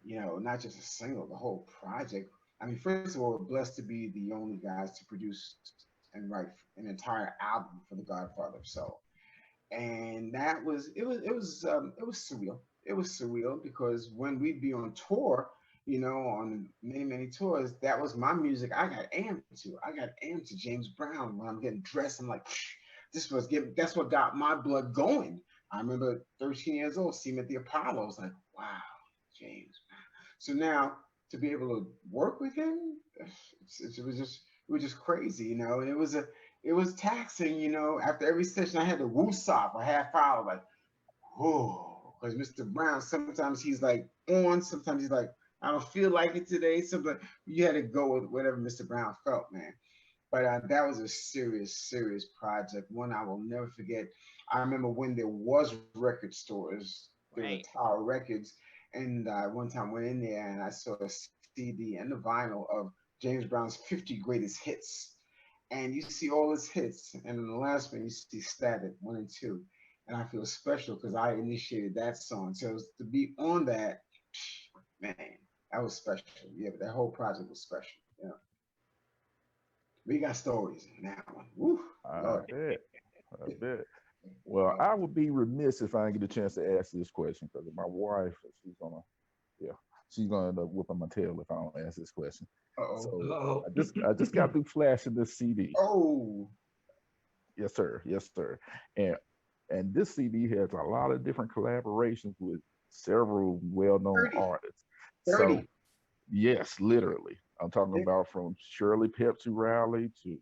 not just a single, the whole project. I mean, first of all, we're blessed to be the only guys to produce and write an entire album for the Godfather of Soul. And it was surreal. It was surreal because when we'd be on tour, on many, many tours, that was my music. I got amped to James Brown when I'm getting dressed. I'm like, that's what got my blood going. I remember 13 years old, seeing him at the Apollo. I was like, wow, James Brown. So now to be able to work with him, it was just crazy, and it was taxing, after every session I had to woosop a half hour, like, whoa, because Mr. Brown, sometimes he's like on, sometimes he's like, I don't feel like it today. Sometimes you had to go with whatever Mr. Brown felt, man. But that was a serious, serious project, one I will never forget. I remember when there was record stores, there were Tower Records, and one time went in there and I saw a CD and the vinyl of James Brown's 50 greatest hits. And you see all his hits. And in the last one, you see Static 1 and 2. And I feel special because I initiated that song. So to be on that, man, that was special. Yeah, but that whole project was special. Yeah. We got stories in that one. Woo, I bet. Well, I would be remiss if I didn't get a chance to ask this question because my wife, she's gonna end up whipping my tail if I don't ask this question. So I just got through flashing this CD. Oh, yes, sir. And this CD has a lot of different collaborations with several well-known artists. 30. So, yes, literally. I'm talking about from Shirley Pepsi Rowley to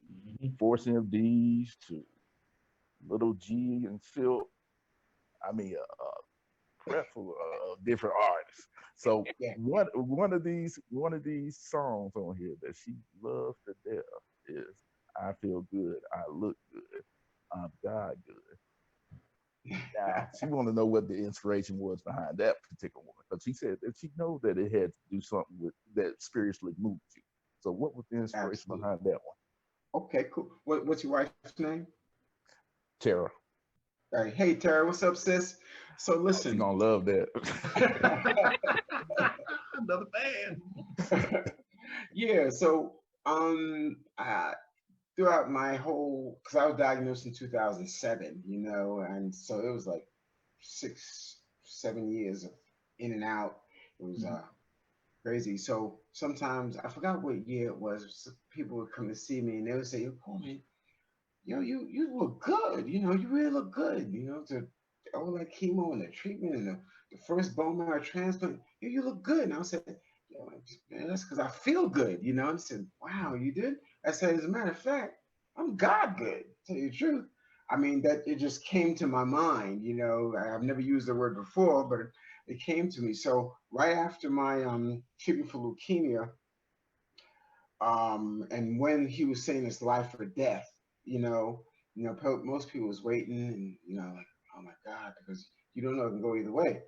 Force MDs to Little G and Silk. I mean, a plethora of different artists. So Yeah. one of these songs on here that she loves to death is "I Feel Good, I Look Good, I'm God Good." Now she want to know what the inspiration was behind that particular one, because she said that she knows that it had to do something with that spiritually moved you. So what was the inspiration Absolutely. behind that one? Okay, cool. What's your wife's name? Tara. All right. Hey, Tara, what's up, sis? So She listen. gonna love that. Another fan. Yeah. So throughout my whole, because I was diagnosed in 2007, and so it was like 6, 7 years of in and out. It was crazy. So sometimes I forgot what year it was. People would come to see me and they would say, "Yo, Coleman, you look good. You really look good. To all that chemo and the treatment and the first bone marrow transplant, you look good." And I said, man, that's because I feel good. And I said, "Wow, you did?" I said, "As a matter of fact, I'm God good. To tell you the truth." I mean, that it just came to my mind. I've never used the word before, but it came to me. So right after my treatment for leukemia, and when he was saying it's life or death, most people was waiting, and like, oh my God, because you don't know it can go either way.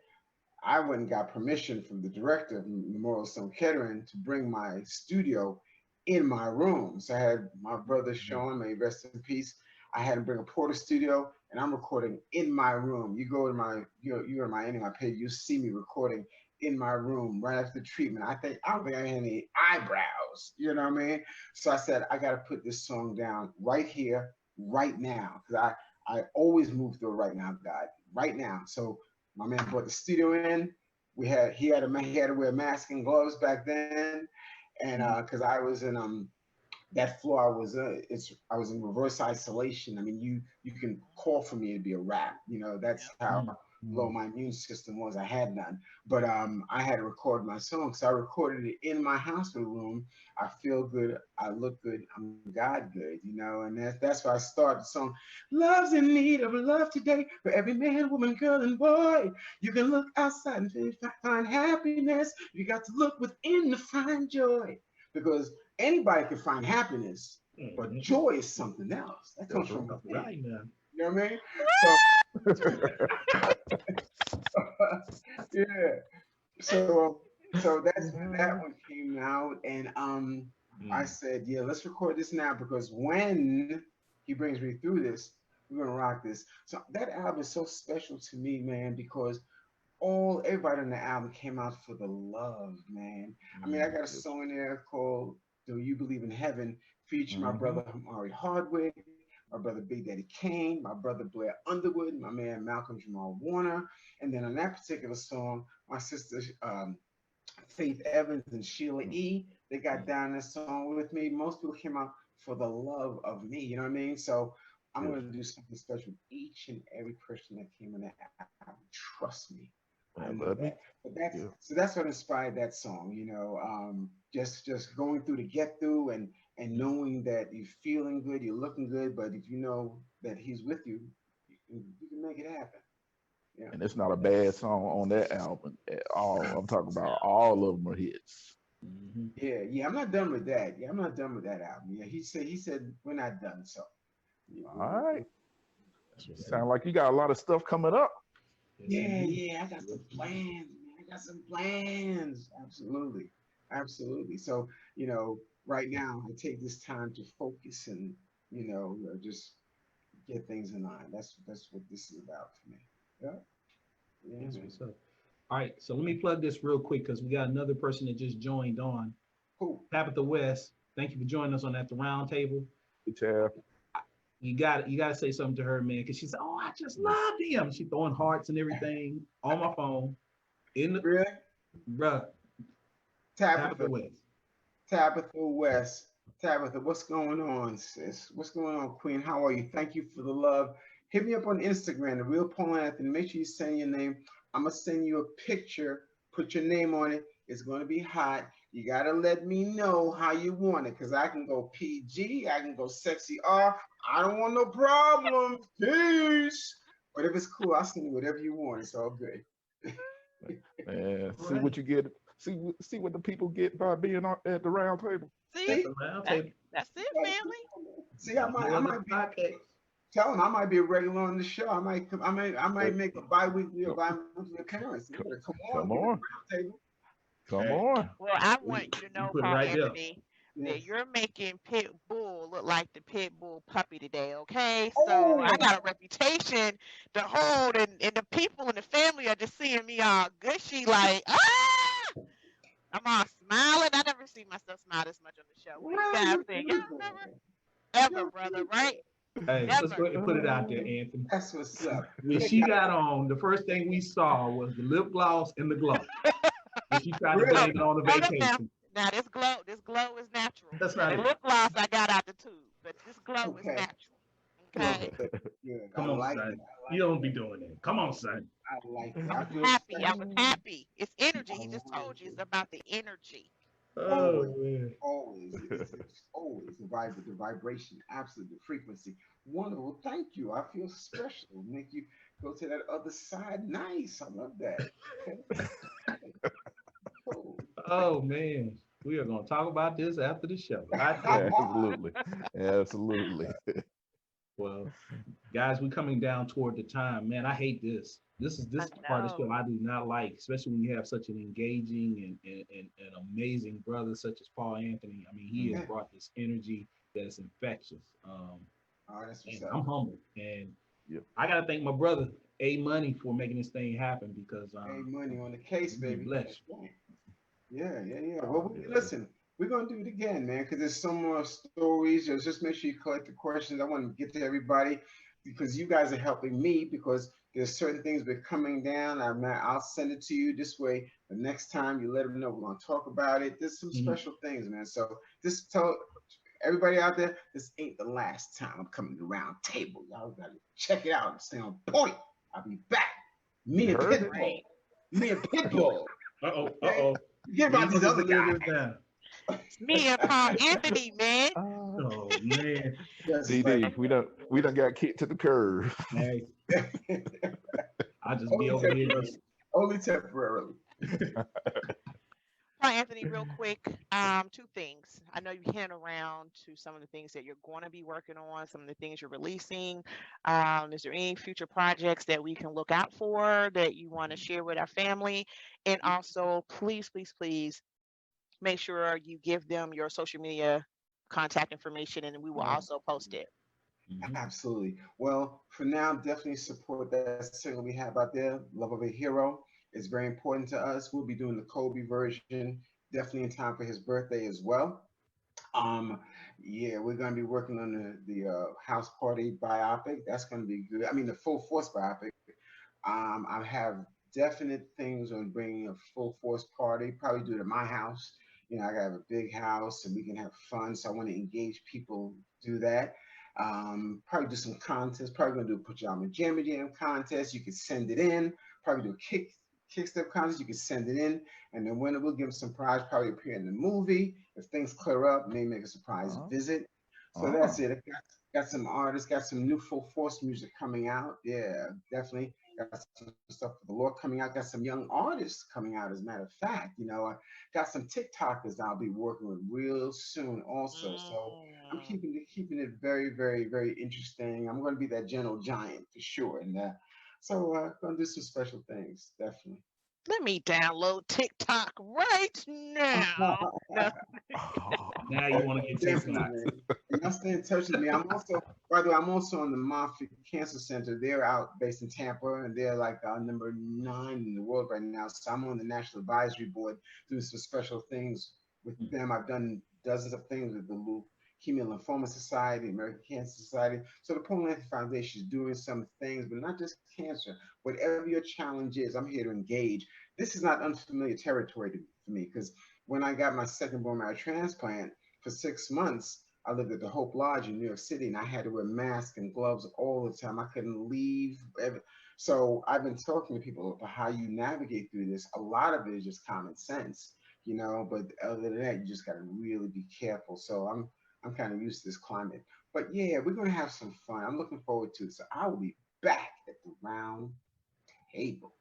I went and got permission from the director of Memorial Sloan Kettering to bring my studio in my room. So I had my brother Sean, may he rest in peace. I had him bring a porter studio, and I'm recording in my room. You go to my, you're in my any of my page, you see me recording in my room right after the treatment. I don't think I had any eyebrows. You know what I mean? So I said, I got to put this song down right here, right now, because I always move through right now, God, right now. So my man brought the studio in. He had to wear a mask and gloves back then, and because I was in that floor, I was in reverse isolation. I mean, you can call for me to be a wrap. That's how low my immune system was. I had none, but I had to record my song, so I recorded it in my hospital room. I feel good, I look good, I'm God good, and that's why I started the song. Love's in need of love today for every man, woman, girl, and boy. You can look outside and find happiness. You got to look within to find joy, because anybody can find happiness, but joy is something else. That comes from within. Right now. You know what I mean? So yeah. So that's when that one came out, and I said, yeah, let's record this now, because when he brings me through this, we're gonna rock this. So that album is so special to me, man, because everybody on the album came out for the love, man. I mean, I got a song in there called "Do You Believe in Heaven," featuring my brother Amari Hardwick, my brother Big Daddy Kane, my brother Blair Underwood, my man Malcolm Jamal Warner, and then on that particular song, my sister Faith Evans and Sheila E. They got down that song with me. Most people came out for the love of me. You know what I mean? So I'm going to do something special with each and every person that came in that album. Trust me. I know that. But that's what inspired that song. Just going through the get through and knowing that you're feeling good, you're looking good, but if you know that he's with you, you can make it happen. Yeah. And it's not a bad song on that album at all. I'm talking about all of them are hits. Yeah. I'm not done with that. Yeah, I'm not done with that album. Yeah, he said we're not done. So. All right. Sound like you got a lot of stuff coming up. Yeah. I got some plans, man. I got some plans. Absolutely. So, right now I take this time to focus and, just get things in line. That's what this is about for me. Yeah. That's what's up. All right, so let me plug this real quick because we got another person that just joined on. Cool. Tabitha West, thank you for joining us on At the Round Table. Good job. You got to say something to her, man, because she said, "Oh, I just love him." She throwing hearts and everything on my phone. Really? Bruh. Tabitha West. Tabitha, what's going on, sis? What's going on, Queen? How are you? Thank you for the love. Hit me up on Instagram, The Real Paul Anthony. Make sure you send your name. I'm going to send you a picture. Put your name on it. It's going to be hot. You got to let me know how you want it, because I can go PG. I can go sexy R. I don't want no problems. Peace. But if it's cool, I'll send you whatever you want. It's all good. Man, see Right. what you get. See what the people get by being at the round table. See, That's the round table. that's it, family. See, I No other might be. podcast. Tell them I might be a regular on the show. I might make a bi-weekly or bi-monthly appearance. You better come on, Come get on, at the round table. come Hey, on. Well, I we, want you to we know, put it Paul right there. Anthony, Yes. that you're making Pit Bull look like the Pit Bull puppy today, okay? So I Oh, got a reputation to hold, and the people in the family are just seeing me all gushy, like, ah! I'm all smiling. I never see myself smile this much on the show. What do you really? guys You're think? Y'all beautiful. never, ever, You're brother, beautiful. right? Hey, let's go Never. ahead and put it out there, Anthony. That's what's up. When Yeah, she got on, the first thing we saw was the lip gloss and the glow. And she tried to really. blame it on the Hold up now. vacation. Now this glow is natural. That's Now not the it. lip gloss I got out the tube, but this glow is Okay. natural. Good. Okay. Good. I Come on, like son. it. I You like don't be doing it. Come on, son. it. I like it. I I was feel happy. I special. was happy. It's energy. I He just like told you it. it's about the energy. Oh, man. Always. It's always the vibration, absolutely, the frequency. Wonderful. Thank you. I feel special. Make you go to that other side. Nice. I love that. Okay. Cool. Oh, man. We are going to talk about this after the show. I tell you. Absolutely, absolutely. Well, guys, we're coming down toward the time. Man, I hate this. This is I the part of the show know. I do not like, especially when you have such an engaging and amazing brother such as Paul Anthony. I mean, he has Yeah. brought this energy that is infectious. Oh, that's what's And up. I'm humbled. And Yep. I got to thank my brother, A Money, for making this thing happen because Hey, money on the case, you've been baby. blessed. That's right. Yeah. Oh, Well, yeah. listen, we're gonna do it again, man, because there's some more stories. Just make sure you collect the questions. I want to get to everybody because you guys are helping me because there's certain things that are coming down. I'll send it to you this way. The next time you let them know we're gonna talk about it. There's some Mhm. special things, man. So just tell everybody out there, this ain't the last time I'm coming to the round table. Y'all gotta check it out. Stay on point. I'll be back. Me You and heard it? Pitbull. Right. Me and Pitbull. Uh-oh. Forget about these other guys. Down. It's me and Paul Anthony, man. Oh, man. Just CD, like, we done got kicked to the curb. Hey, I'll just be only over here. temporarily. Just, Only temporarily. Paul Anthony, real quick, two things. I know you hint around to some of the things that you're going to be working on, some of the things you're releasing. Is there any future projects that we can look out for that you want to share with our family? And also, please make sure you give them your social media contact information, and we will Yeah. also post it. Mhm. Absolutely. Well, for now, definitely support that single we have out there, Love of a Hero. It's very important to us. We'll be doing the Kobe version definitely in time for his birthday as well. Yeah, we're gonna be working on the house party biopic. That's gonna be good. I mean, the full force biopic. I have definite things on bringing a full force party. Probably do it at my house. I gotta have a big house and we can have fun. So I want to engage people, do that. Probably do some contests. Probably gonna do a pajama jammy jam contest. You can send it in. Probably do a kickstep contest. You can send it in, and the winner will give them some prize. Probably appear in the movie. If things clear up, maybe make a surprise Oh, visit. So that's oh. it. I got some artists. Got some new full force music coming out. Yeah, definitely. Got some stuff for the Lord coming out. Got some young artists coming out. As a matter of fact, I got some TikTokers I'll be working with real soon also. So I'm Mm. keeping it very, very, very interesting. I'm going to be that gentle giant for sure, and going to do some special things, definitely. Let me download TikTok right now. No. Oh. Now you want to get Definitely, TikTok. man. And y'all stay in touch with me. By the way, I'm also on the Moffitt Cancer Center. They're out based in Tampa, and they're like number 9 in the world right now. So I'm on the National Advisory Board doing some special things with them. I've done dozens of things with the Leukemia Lymphoma Society, American Cancer Society. So the Paul Anthony Foundation is doing some things, but not just cancer. Whatever your challenge is, I'm here to engage. This is not unfamiliar territory for me because when I got my second bone marrow transplant for 6 months, I lived at the Hope Lodge in New York City, and I had to wear masks and gloves all the time. I couldn't leave. So I've been talking to people about how you navigate through this. A lot of it is just common sense, but other than that, you just got to really be careful. So I'm kind of used to this climate. But yeah, we're gonna have some fun. I'm looking forward to it. So I will be back at the round table.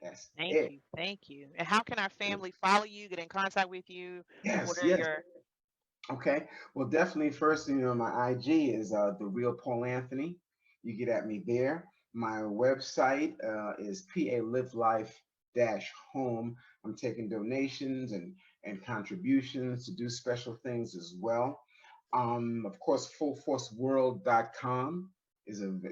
That's Thank it. you. Thank you. And how can our family follow you, get in contact with you? What Yes, are yes. your Okay. Well, definitely first, my IG is the real Paul Anthony. You get at me there. My website is PA Live Life dash home. I'm taking donations and contributions to do special things as well. Of course, fullforceworld.com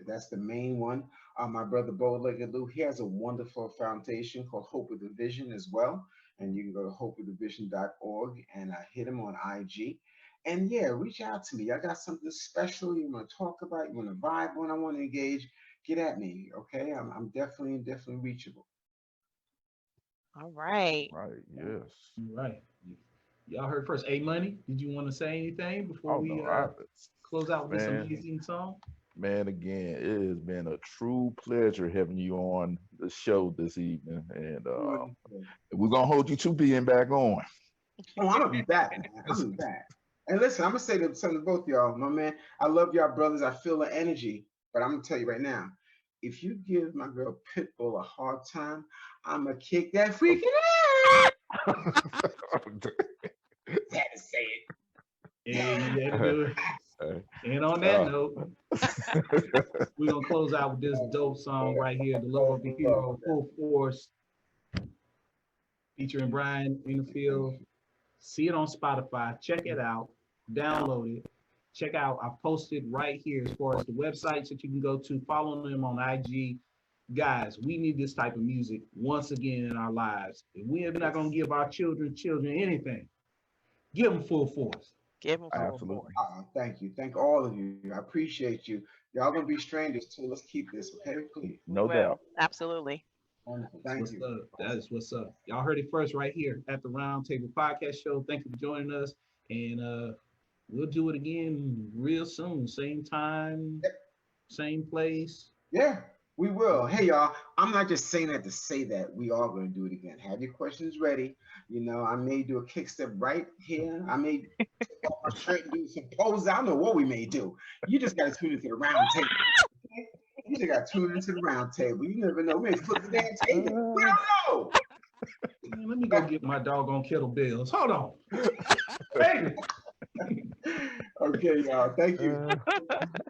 that's the main one. My brother Bo Legaloo, he has a wonderful foundation called Hope with a Vision as well. And you can go to hopewithavision.org and hit him on IG. And yeah, reach out to me. I got something special you want to talk about, you want to vibe on, I want to engage. Get at me, okay? I'm definitely reachable. all right. Right. Yes. Right. Y'all heard first. A Money, did you want to say anything before Oh we no, I close out with this man, amazing song? man. Again, it has been a true pleasure having you on the show this evening, and Wonderful. we're gonna hold you to being back on. Oh, I'm gonna be back, man. I'm gonna be back. And listen, I'm gonna say something to both y'all, my man. I love y'all brothers. I feel the energy, but I'm gonna tell you right now, if you give my girl Pitbull a hard time, I'm gonna kick that freaking ass. Had to say it. Yeah, you had to do it. And on that note, we're gonna close out with this dope song right here, "The Love of the Hero," Full Force, featuring Brian Infield. See it on Spotify. Check it out. Download it. Check out. I posted right here as far as the websites that you can go to. Follow them on IG. Guys, we need this type of music once again in our lives. If we're not gonna give our children anything, give them Full Force. Give them full Absolutely. force. Thank you. Thank all of you. I appreciate you. Y'all gonna be strangers too. Let's keep this, okay? Please. No Well, doubt. absolutely. Wonderful. That's Thank what's you. up. That is what's up. Y'all heard it first right here at the Roundtable Podcast Show. Thank you for joining us. And we'll do it again real soon. Same time, same place. Yeah, we will. Hey, y'all. I'm not just saying that to say that we are going to do it again. Have your questions ready. I may do a kick step right here. I may take off my shirt and do some poses. I don't know what we may do. You just got to tune into the round table. Okay? You just got to tune into the round table. You never know. We may flip the damn table. We don't know. Man, let me go get my doggone kettlebells. Hold on. Baby. Okay, y'all. Thank you.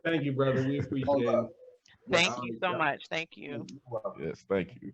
Thank you, brother. We appreciate it. Thank you so much. Thank you. You're welcome. Yes. Thank you.